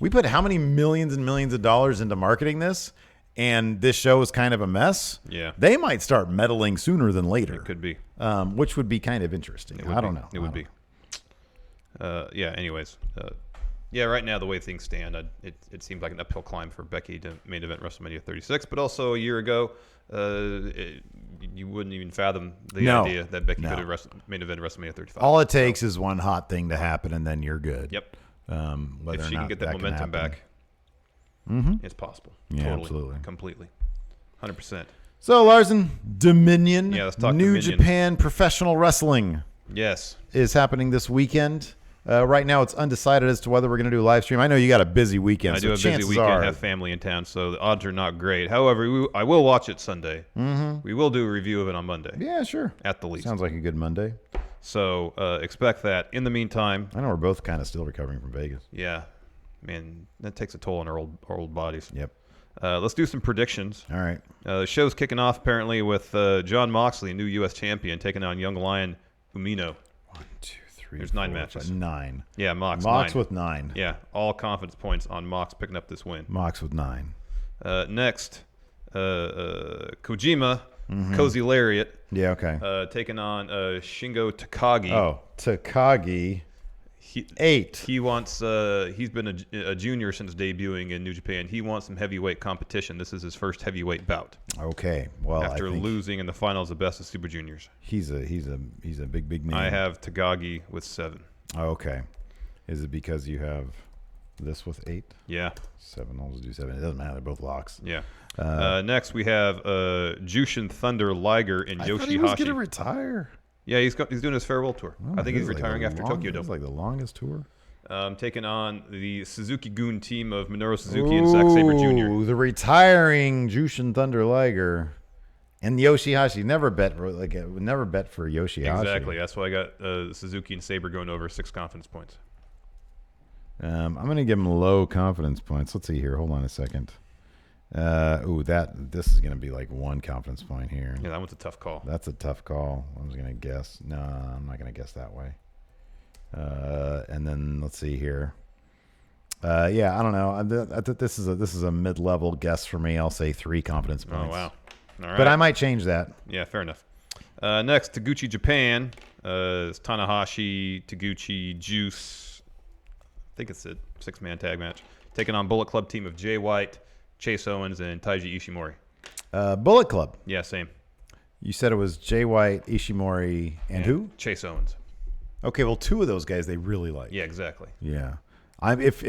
We put how many millions and millions of dollars into marketing this, and this show is kind of a mess? Yeah. They might start meddling sooner than later. It could be. Which would be kind of interesting. I don't know. It would be. Yeah, anyways. Yeah, right now, the way things stand, it seems like an uphill climb for Becky to main event WrestleMania 36. But also, a year ago, you wouldn't even fathom the idea that Becky could have main event WrestleMania 35. All it takes is one hot thing to happen, and then you're good. Yep. Whether If she or can not get that momentum back, it's possible. Yeah, Totally, absolutely. Completely. 100%. So, Larson, Dominion, Yeah, let's talk New Dominion. Japan Professional Wrestling Yes. is happening this weekend. Right now, it's undecided as to whether we're going to do a live stream. I know you got a busy weekend. I so do have a busy chances weekend, are, have family in town, so the odds are not great. However, I will watch it Sunday. We will do a review of it on Monday, Yeah, sure. at the least. Sounds like a good Monday. So expect that. In the meantime, I know we're both kind of still recovering from Vegas. yeah, man, that takes a toll on our old bodies. Yep. Let's do some predictions. All right. The show's kicking off apparently with John Moxley, new U.S. champion, taking on young lion Umino. 1, 2, 3. There's 9 4, matches. 5, 9. Yeah, Mox. Mox 9. with 9. Yeah, all confidence points on Mox picking up this win. Mox with 9. Next, Kojima, Cozy Lariat, Yeah. Okay. taking on Shingo Takagi. Oh, Takagi. He, 8. he wants. He's been a junior since debuting in New Japan. He wants some heavyweight competition. This is his first heavyweight bout Okay. Well, after I think losing in the finals of Best of Super Juniors. he's a big man. I have Takagi with 7. Oh, okay. Is it because you have this with 8? Yeah, 7. I'll just do 7. It doesn't matter. They're both locks. yeah. Next we have Jushin Thunder Liger and I thought he was Yoshihashi. going to retire. Yeah, he's doing his farewell tour. Oh, I think he's this is like retiring the after Tokyo Dome. It's like the longest tour. Taking on the Suzuki-gun team of Minoru Suzuki and Zack Sabre Jr. The retiring Jushin Thunder Liger And Yoshihashi, never bet for Yoshihashi. Exactly. That's why I got Suzuki and Sabre going over 6 confidence points. I'm going to give him low confidence points. Let's see here. Hold on a second. This is going to be like 1 confidence point here. Yeah, that one's a tough call. That's a tough call. I was going to guess. No, I'm not going to guess that way. And then let's see here. I don't know. I think this is a mid-level guess for me. I'll say 3 confidence points. Oh, wow. All right. But I might change that. Yeah, fair enough. Next, Taguchi Japan. It's Tanahashi, Taguchi, Juice. I think it's a 6-man tag match. Taking on Bullet Club team of Jay White, Chase Owens, and Taiji Ishimori. Bullet Club. Yeah, same. You said it was Jay White, Ishimori, and who? Chase Owens. Okay, well, 2 of those guys they really like. Yeah, exactly. Yeah. If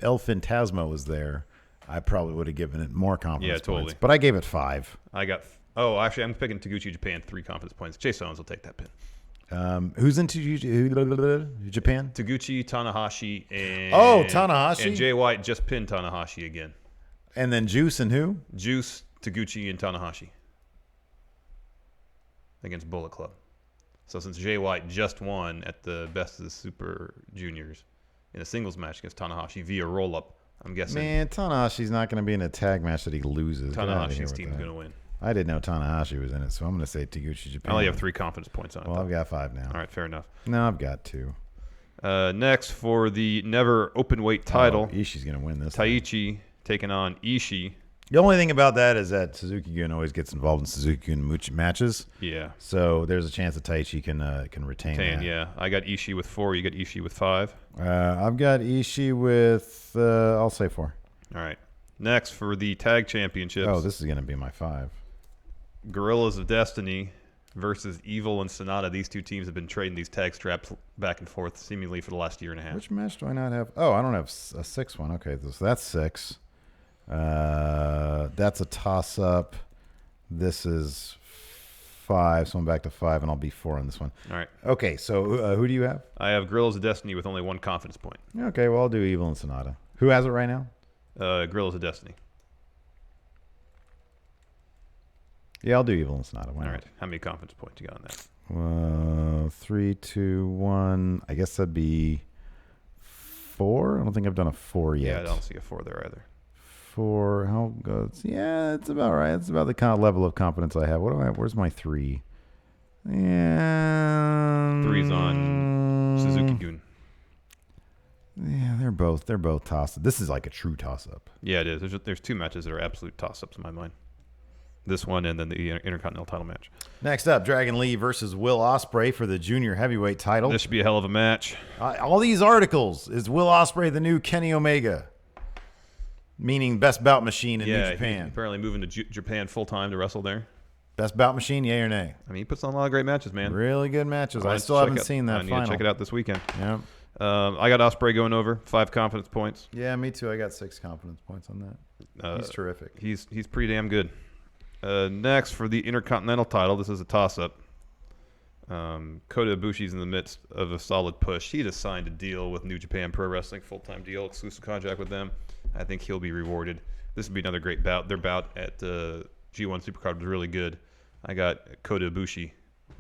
El Phantasmo was there, I probably would have given it more confidence points. Totally. But I gave it 5. Actually, I'm picking Taguchi Japan 3 confidence points. Chase Owens will take that pin. Who's into Japan? Taguchi, Tanahashi, and Tanahashi, and Jay White just pinned Tanahashi again. And then Juice and who? Juice, Taguchi, and Tanahashi against Bullet Club. So since Jay White just won at the Best of the Super Juniors in a singles match against Tanahashi via roll-up, I'm guessing. Man, Tanahashi's not going to be in a tag match that he loses. Tanahashi's team's going to win. I didn't know Tanahashi was in it, so I'm going to say Taguchi Japan. I only have 3 confidence points on it. Well, I've got 5 now. All right, fair enough. No, I've got 2. Next, for the never open weight title, Ishii's going to win this. Taichi taking on Ishii. The only thing about that is that Suzuki-gun always gets involved in Suzuki-gun matches. Yeah. So there's a chance that Taichi can retain that. Yeah. I got Ishii with 4. You got Ishii with 5. I've got Ishii with, I'll say 4. All right. Next, for the tag championships. Oh, this is going to be my 5. Gorillas of Destiny versus Evil and Sonata. These 2 teams have been trading these tag straps back and forth seemingly for the last year and a half. Which match do I not have? Oh, I don't have a 6th one. Okay, so that's 6. That's a toss-up. This is 5, so I'm back to 5, and I'll be 4 on this one. All right. Okay, so who do you have? I have Gorillas of Destiny with only 1 confidence point. Okay, well, I'll do Evil and Sonata. Who has it right now? Gorillas of Destiny. Yeah, I'll do Evil and Sonata. All right. How many confidence points you got on that? 3, 2, 1. I guess that'd be 4. I don't think I've done a 4 yet. Yeah, I don't see a 4 there either. 4. How goes? Yeah, it's about right. It's about the kind of level of confidence I have. What do I have? Where's my 3? Yeah. 3's on Suzuki-gun. Yeah, they're both tossed. This is like a true toss-up. Yeah, it is. There's 2 matches that are absolute toss-ups in my mind. This one and then the Intercontinental title match. Next up, Dragon Lee versus Will Ospreay for the junior heavyweight title. This should be a hell of a match. All these articles, is Will Ospreay the new Kenny Omega? Meaning best bout machine in New Japan. He's apparently moving to Japan full-time to wrestle there. Best bout machine, yay or nay? I mean, he puts on a lot of great matches, man. Really good matches. I still haven't seen that final. I need to check it out this weekend. Yeah. I got Ospreay going over 5 confidence points. Yeah, me too. I got 6 confidence points on that. He's terrific. He's pretty damn good. Next, for the Intercontinental title, this is a toss-up. Kota Ibushi's in the midst of a solid push. He just signed a deal with New Japan Pro Wrestling, full-time deal, exclusive contract with them. I think he'll be rewarded. This would be another great bout. Their bout at G1 Supercard was really good. I got Kota Ibushi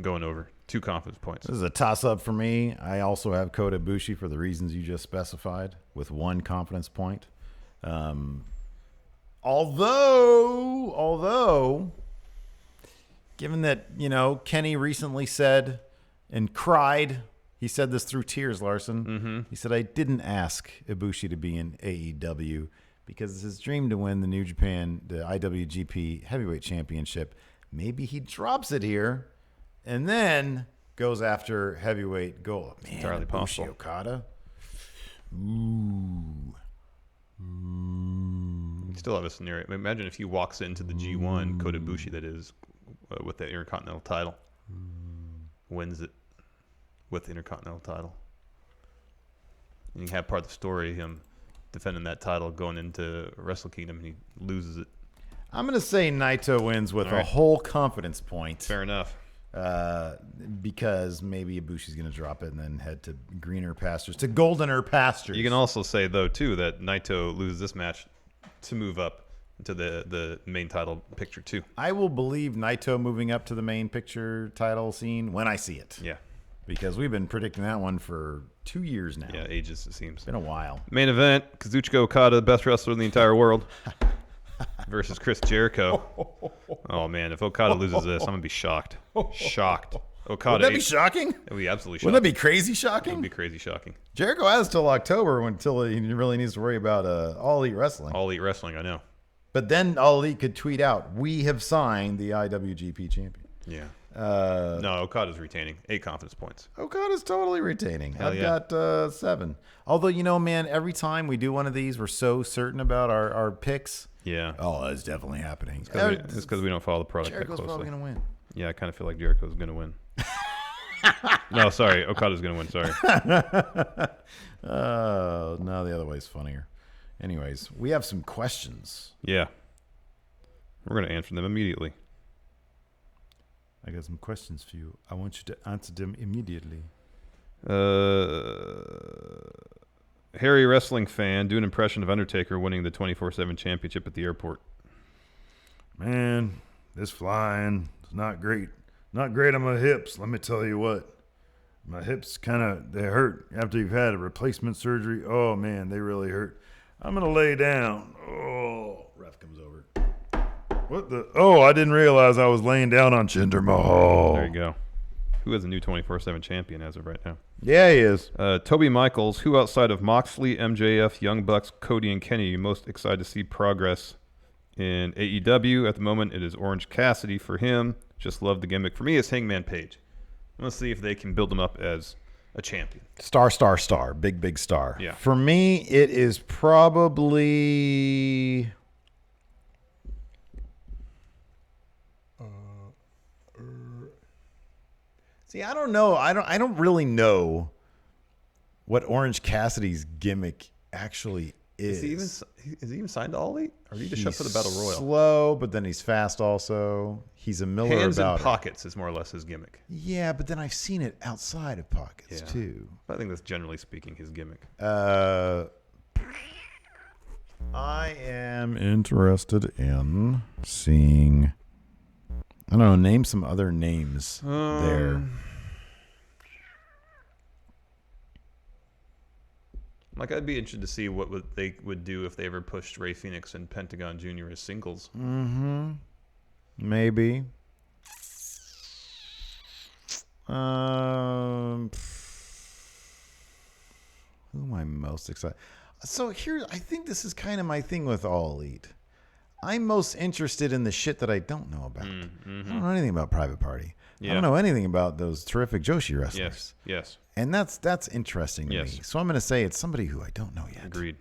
going over 2 confidence points. This is a toss-up for me. I also have Kota Ibushi for the reasons you just specified, with 1 confidence point. Although, given that, Kenny recently said and cried, he said this through tears, Larson. Mm-hmm. He said, I didn't ask Ibushi to be in AEW because it's his dream to win the New Japan, the IWGP Heavyweight Championship. Maybe he drops it here and then goes after heavyweight gold. Man, entirely Ibushi possible. Okada. You still have a scenario. Imagine if he walks into the G1, Kota Ibushi, that is, with the Intercontinental title, wins it with the Intercontinental title. And you have part of the story, him defending that title going into Wrestle Kingdom, and he loses it. I'm going to say Naito wins with a whole confidence point. Fair enough. Because maybe Ibushi's going to drop it and then head to greener pastures, to goldener pastures. You can also say, though, too, that Naito loses this match to move up into the main title picture too. I will believe Naito moving up to the main picture title scene when I see it. Yeah. Because we've been predicting that one for 2 years now. Yeah, ages it seems. It's been a while. Main event, Kazuchika Okada, the best wrestler in the entire world, versus Chris Jericho. Oh, man, if Okada loses this, I'm going to be shocked. Shocked. Okada. Would that be shocking? It would be absolutely shocking. Wouldn't that be crazy It shocking? would be crazy shocking. Jericho has till October until he really needs to worry about All Elite Wrestling. All Elite Wrestling, I know. But then All Elite could tweet out, "We have signed the IWGP champion." Yeah. No, Okada's retaining 8 confidence points. Okada's totally retaining. Hell I've yeah. got 7. Although, man, every time we do one of these, we're so certain about our picks. Yeah. Oh, that's definitely happening. It's because we don't follow the product that Jericho's closely. probably going to win. Yeah, I kind of feel like Jericho's going to win. No, sorry. Okada's going to win. Sorry. No, the other way's funnier. Anyways, we have some questions. Yeah. We're going to answer them immediately. I got some questions for you. I want you to answer them immediately. Harry wrestling fan, do an impression of Undertaker winning the 24/7 championship at the airport. Man, this flying is not great. Not great on my hips, let me tell you what. My hips they hurt after you've had a replacement surgery. Oh, man, they really hurt. I'm going to lay down. Oh, Ref comes over. what the? Oh, I didn't realize I was laying down on Jinder Mahal. There you go. Who is the new 24/7 champion as of right now? Yeah, he is. Toby Michaels, who outside of Moxley, MJF, Young Bucks, Cody, and Kenny, are you most excited to see progress in AEW? At the moment, it is Orange Cassidy for him. Just love the gimmick. For me, it's Hangman Page. Let's see if they can build him up as a champion. Star. Big star. Yeah. For me, it is probably... See, I don't know. I don't really know what Orange Cassidy's gimmick actually is. Is he even signed to All Elite? Or did he just show up for the Battle Royal? Slow, but then he's fast also. He's a Miller Hands about in it. pockets is more or less his gimmick. Yeah, but then I've seen it outside of pockets Yeah. too. But I think that's generally speaking his gimmick. I am interested in seeing... I don't know, name some other names there. Like, I'd be interested to see what they would do if they ever pushed Ray Phoenix and Pentagon Jr. as singles. Mm-hmm. Maybe. Who am I most excited? So here, I think this is kind of my thing with All Elite. I'm most interested in the shit that I don't know about. Mm-hmm. I don't know anything about Private Party. Yeah. I don't know anything about those terrific Joshi wrestlers. Yes. And that's interesting to Yes. me. So I'm going to say it's somebody who I don't know yet. Agreed.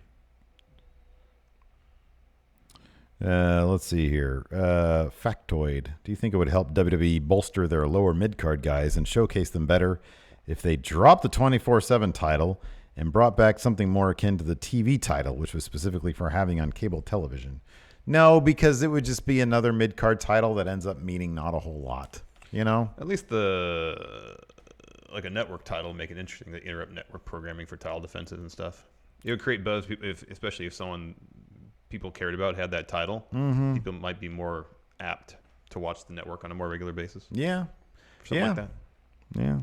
Let's see here. Factoid. Do you think it would help WWE bolster their lower mid-card guys and showcase them better if they dropped the 24/7 title and brought back something more akin to the TV title, which was specifically for having on cable television? No, because it would just be another mid-card title that ends up meaning not a whole lot. You know? At least like a network title make it interesting to interrupt network programming for title defenses and stuff. It would create buzz, especially if people cared about had that title. Mm-hmm. People might be more apt to watch the network on a more regular basis. Yeah. Something like that. Yeah.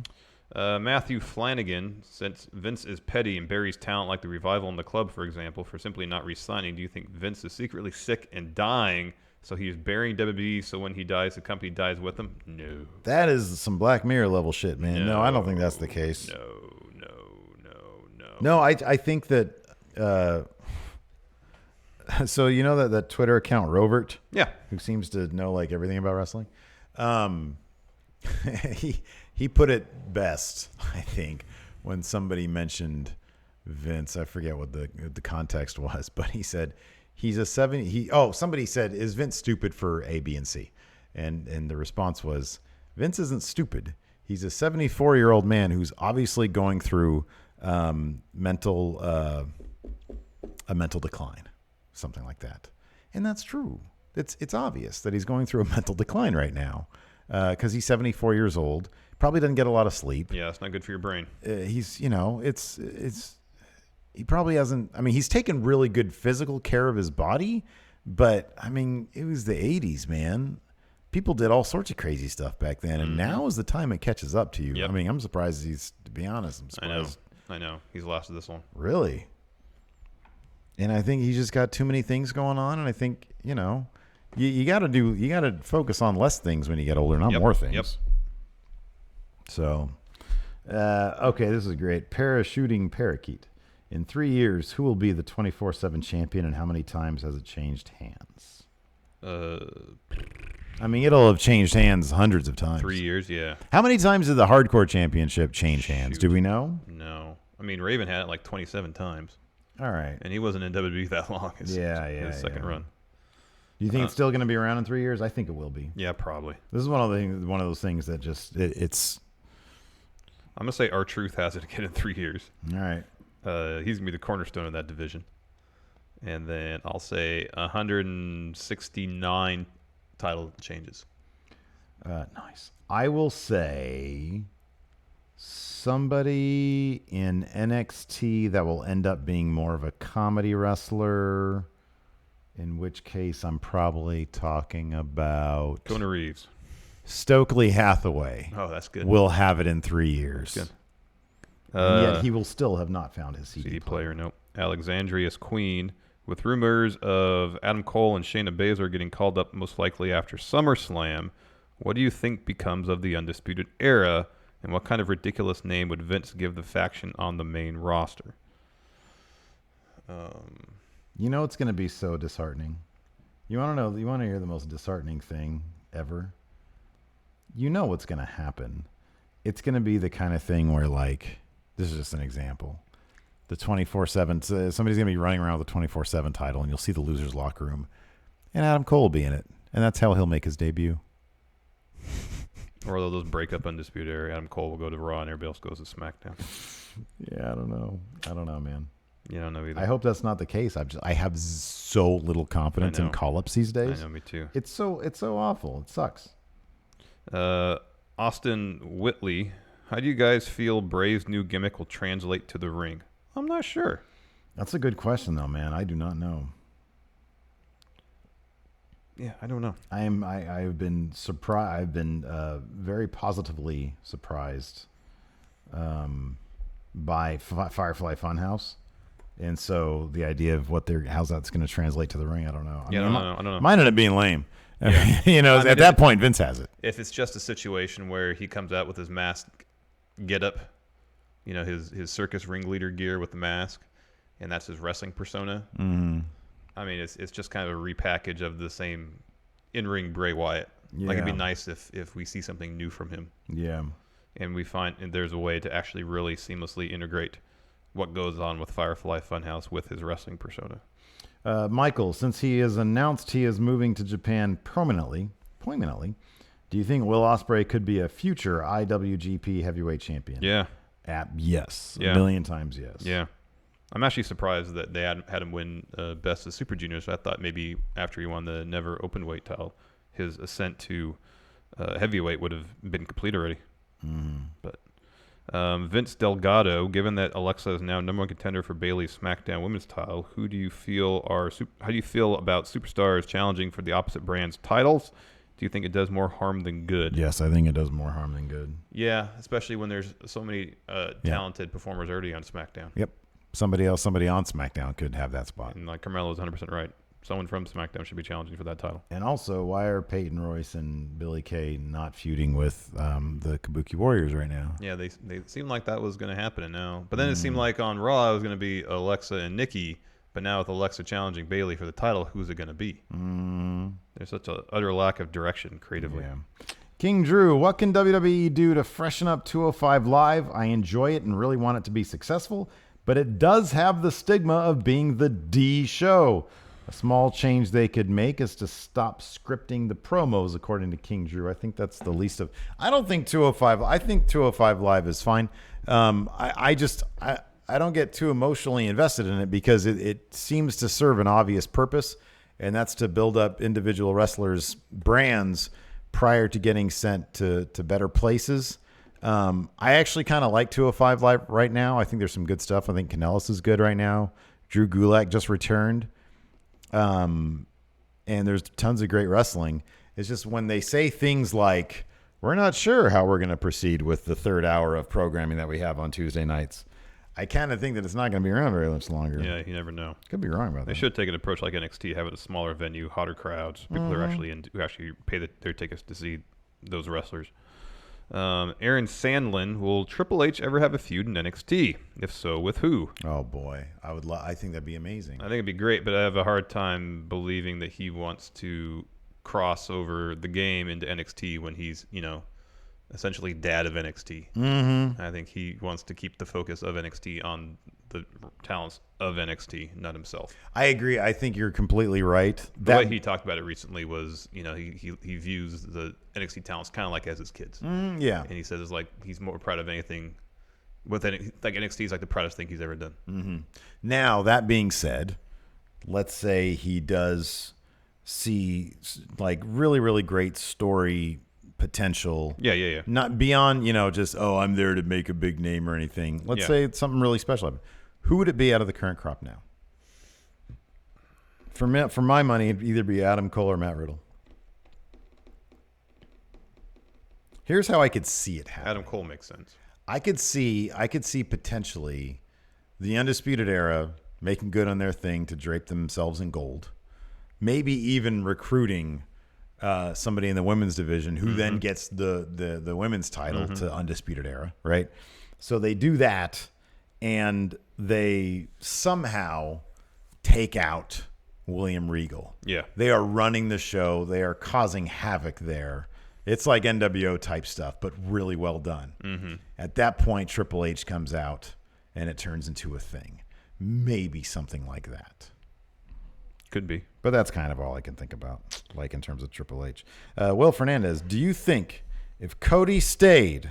Matthew Flanagan, since Vince is petty and buries talent like the Revival in the club, for example, for simply not re-signing, do you think Vince is secretly sick and dying, so he is burying WWE so when he dies, the company dies with him? No. That is some Black Mirror level shit, man. No, I don't think that's the case. No. No, I think that... so you know that Twitter account, Rovert? Yeah. Who seems to know like everything about wrestling? He put it best, I think, when somebody mentioned Vince. I forget what the context was, but he said he's a 70. Somebody said, "Is Vince stupid for A, B, and C?" And the response was, "Vince isn't stupid. He's a 74-year-old man who's obviously going through a mental decline, something like that." And that's true. It's obvious that he's going through a mental decline right now because he's 74 years old. Probably doesn't get a lot of sleep. Yeah, it's not good for your brain. He probably hasn't. I mean, he's taken really good physical care of his body, But, I mean, it was the 80s, man. People did all sorts of crazy stuff back then, and now is the time it catches up to you. Yep. I mean, I'm surprised to be honest, I'm surprised. I know. He's lost this one. Really? And I think he's just got too many things going on, and I think, you got to focus on less things when you get older, not more things. Yep. So, okay, this is great. Parachuting parakeet. In 3 years, who will be the 24/7 champion, and how many times has it changed hands? I mean, it'll have changed hands hundreds of times. 3 years, yeah. How many times did the hardcore championship change hands? Do we know? No. I mean, Raven had it like 27 times. All right. And he wasn't in WWE that long. His second run. Do you think it's still going to be around in 3 years? I think it will be. Yeah, probably. This is one of those things that just it's. I'm gonna say R-Truth has it again in 3 years. All right. He's gonna be the cornerstone of that division. And then I'll say 169 title changes. Nice. I will say somebody in NXT that will end up being more of a comedy wrestler. In which case, I'm probably talking about Kona Reeves. Stokely Hathaway. Oh, that's good. Will have it in 3 years. That's good. And yet he will still have not found his CD player. Nope. Alexandria's Queen. With rumors of Adam Cole and Shayna Baszler getting called up most likely after SummerSlam, what do you think becomes of the Undisputed Era, and what kind of ridiculous name would Vince give the faction on the main roster? It's going to be so disheartening. You want to hear the most disheartening thing ever? You know what's going to happen. It's going to be the kind of thing where, like, this is just an example. The 24/7, somebody's going to be running around with the 24/7 title, and you'll see the loser's locker room, and Adam Cole will be in it, and that's how he'll make his debut. Or they'll just break up Undisputed Era. Adam Cole will go to Raw, and everybody else goes to SmackDown. Yeah, I don't know, man. You don't know either. I hope that's not the case. I have so little confidence in call-ups these days. I know, me too. It's so awful. It sucks. Austin Whitley, how do you guys feel Bray's new gimmick will translate to the ring? I'm not sure. That's a good question, though, man. I do not know. Yeah, I don't know. I've been surprised. I've been very positively surprised by Firefly Funhouse, and so the idea of how's that's going to translate to the ring, I don't know. I don't know. Mine ended up being lame. Yeah. At that point, Vince has it. If it's just a situation where he comes out with his mask getup, his circus ringleader gear with the mask, and that's his wrestling persona. Mm-hmm. I mean, it's just kind of a repackage of the same in-ring Bray Wyatt. Yeah. Like, it'd be nice if we see something new from him. Yeah. And we find there's a way to actually really seamlessly integrate what goes on with Firefly Funhouse with his wrestling persona. Michael, since he has announced he is moving to Japan permanently, do you think Will Ospreay could be a future IWGP Heavyweight Champion? Yeah. Yes. Yeah. A million times yes. Yeah. I'm actually surprised that they had him win Best of Super Juniors. I thought maybe after he won the Never Openweight title, his ascent to heavyweight would have been complete already. Mm. But Vince Delgado, given that Alexa is now number one contender for Bayley's SmackDown Women's title, how do you feel about superstars challenging for the opposite brand's titles? Do you think it does more harm than good? Yes, I think it does more harm than good. Yeah, especially when there's so many talented performers already on SmackDown. Yep. Somebody on SmackDown could have that spot. And like Carmelo's 100% right. Someone from SmackDown should be challenging for that title. And also, why are Peyton Royce and Billie Kay not feuding with the Kabuki Warriors right now? Yeah, they seemed like that was going to happen now. But then it seemed like on Raw it was going to be Alexa and Nikki. But now with Alexa challenging Bayley for the title, who's it going to be? There's such an utter lack of direction creatively. Yeah. King Drew, what can WWE do to freshen up 205 Live? I enjoy it and really want it to be successful, but it does have the stigma of being the D show. A small change they could make is to stop scripting the promos, according to King Drew. I think that's the least of... I don't think 205... I think 205 Live is fine. I don't get too emotionally invested in it because it seems to serve an obvious purpose, and that's to build up individual wrestlers' brands prior to getting sent to better places. I actually kind of like 205 Live right now. I think there's some good stuff. I think Kanellis is good right now. Drew Gulak just returned. and there's tons of great wrestling. It's just when they say things like, we're not sure how we're going to proceed with the third hour of programming that we have on Tuesday nights, I kind of think that it's not going to be around very much longer. Yeah, you never know. Could be wrong about that. They should take an approach like NXT, have it a smaller venue, hotter crowds, people who actually pay their tickets to see those wrestlers. Aaron Sandlin, will Triple H ever have a feud in NXT? If so, with who? Oh boy, I think that'd be amazing. I think it'd be great, but I have a hard time believing that he wants to cross over the game into NXT when he's, essentially dad of NXT. Mm-hmm. I think he wants to keep the focus of NXT on the talents of NXT, not himself. I agree. I think you're completely right. The way he talked about it recently was, he views the NXT talents kind of like as his kids. Yeah. And he says it's like he's more proud of anything with like NXT is like the proudest thing he's ever done. Mm-hmm. Now, that being said, let's say he does see like really, really great story potential. Yeah. Not beyond, just, I'm there to make a big name or anything. Let's say it's something really special. Who would it be out of the current crop now? For my money, it'd either be Adam Cole or Matt Riddle. Here's how I could see it happen. Adam Cole makes sense. I could see potentially the Undisputed Era making good on their thing to drape themselves in gold. Maybe even recruiting somebody in the women's division who then gets the women's title to Undisputed Era, right? So they do that, and they somehow take out William Regal. Yeah. They are running the show. They are causing havoc there. It's like NWO type stuff, but really well done. Mm-hmm. At that point, Triple H comes out, and it turns into a thing. Maybe something like that. Could be. But that's kind of all I can think about, like in terms of Triple H. Will Fernandez, do you think if Cody stayed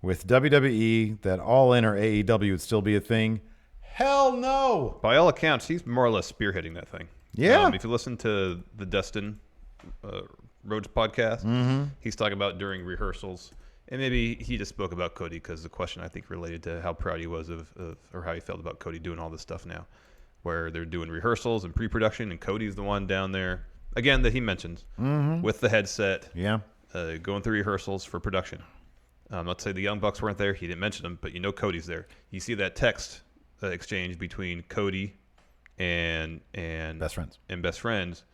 with WWE, that All In or AEW would still be a thing? Hell no! By all accounts, he's more or less spearheading that thing. Yeah. If you listen to the Destin Rhodes podcast, he's talking about during rehearsals. And maybe he just spoke about Cody because the question, I think, related to how proud he was of or how he felt about Cody doing all this stuff now, where they're doing rehearsals and pre-production, and Cody's the one down there, again, that he mentions, with the headset, going through rehearsals for production. Let's say the Young Bucks weren't there. He didn't mention them, but Cody's there. You see that text exchange between Cody and Best Friends.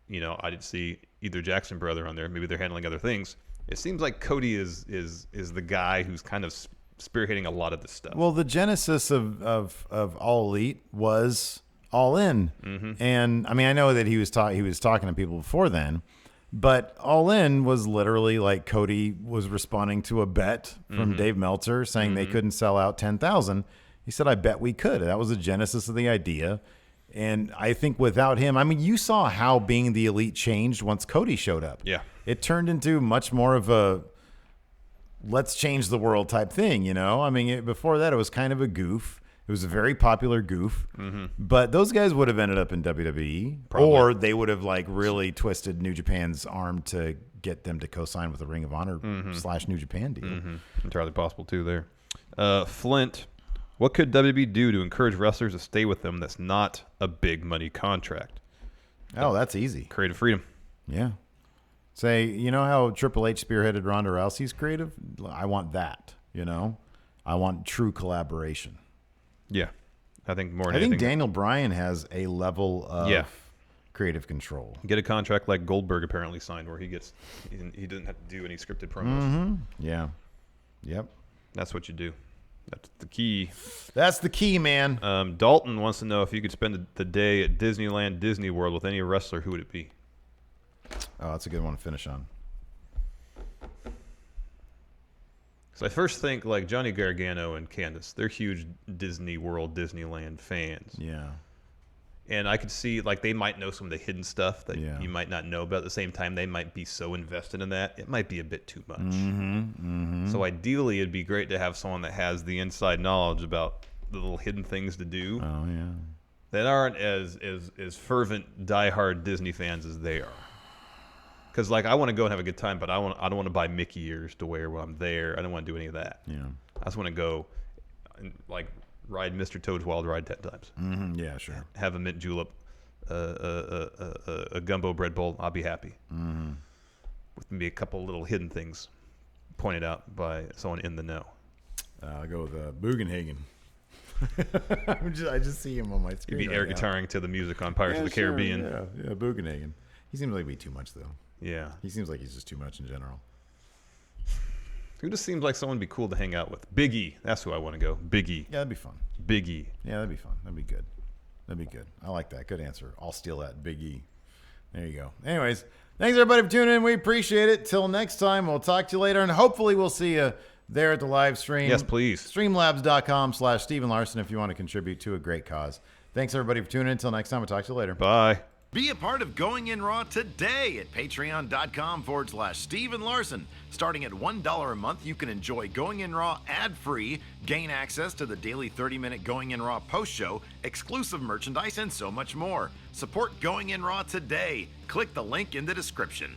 I didn't see either Jackson brother on there. Maybe they're handling other things. It seems like Cody is the guy who's kind of spearheading a lot of this stuff. Well, the genesis of All Elite was All In, and I mean, I know that he was talking to people before then, but All In was literally like Cody was responding to a bet from Dave Meltzer saying they couldn't sell out 10,000. He said, "I bet we could." That was the genesis of the idea. And I think without him, I mean, you saw how being the Elite changed once Cody showed up. Yeah. It turned into much more of a let's change the world type thing, I mean, before that, it was kind of a goof. It was a very popular goof. But those guys would have ended up in WWE. Probably. Or they would have like really twisted New Japan's arm to get them to co-sign with the Ring of Honor / New Japan deal. Entirely possible, too, there. Flint, what could WWE do to encourage wrestlers to stay with them that's not a big money contract? Oh, that's easy. Creative freedom. Yeah. Say, you know how Triple H spearheaded Ronda Rousey's creative? I want that, I want true collaboration. Yeah. I think more than I think anything, Daniel Bryan has a level of creative control. get a contract like Goldberg apparently signed where he doesn't have to do any scripted promos. Yeah. Yep. That's what you do. That's the key. That's the key, man. Dalton wants to know if you could spend the day at Disneyland, Disney World with any wrestler, who would it be? Oh, that's a good one to finish on. So I first think like Johnny Gargano and Candice. They're huge Disney World, Disneyland fans. Yeah. And I could see like they might know some of the hidden stuff that Yeah. you might not know, but at the same time they might be so invested in that it might be a bit too much. So ideally it'd be great to have someone that has the inside knowledge about the little hidden things to do Oh, yeah. that aren't as fervent diehard Disney fans as they are. Because like I want to go and have a good time, but I don't want to buy Mickey ears to wear while I'm there. I don't want to do any of that. Yeah. I just want to go and like ride Mr. Toad's Wild Ride 10 times. Yeah, sure. Have a mint julep a gumbo bread bowl, I'll be happy. Mm-hmm. With maybe a couple little hidden things pointed out by someone in the know. I'll go with Bugenhagen. I just see him on my screen. You'd be air guitaring to the music on Pirates of the Caribbean. Yeah, Bugenhagen. He seems like he'd be too much, though. Yeah. He seems like he's just too much in general. Who just seems like someone would be cool to hang out with? Big E. That's who I want to go. Big E. Yeah, that'd be fun. Big E. Yeah, that'd be fun. That'd be good. That'd be good. I like that. Good answer. I'll steal that. Big E. There you go. Anyways, thanks everybody for tuning in. We appreciate it. Till next time, we'll talk to you later, and hopefully we'll see you there at the live stream. Yes, please. Streamlabs.com/Steven Larson if you want to contribute to a great cause. Thanks everybody for tuning in. Until next time, we'll talk to you later. Bye. Be a part of Going In Raw today at patreon.com/Steven Larson. Starting at $1 a month, you can enjoy Going In Raw ad-free, gain access to the daily 30-minute Going In Raw post-show, exclusive merchandise, and so much more. Support Going In Raw today. Click the link in the description.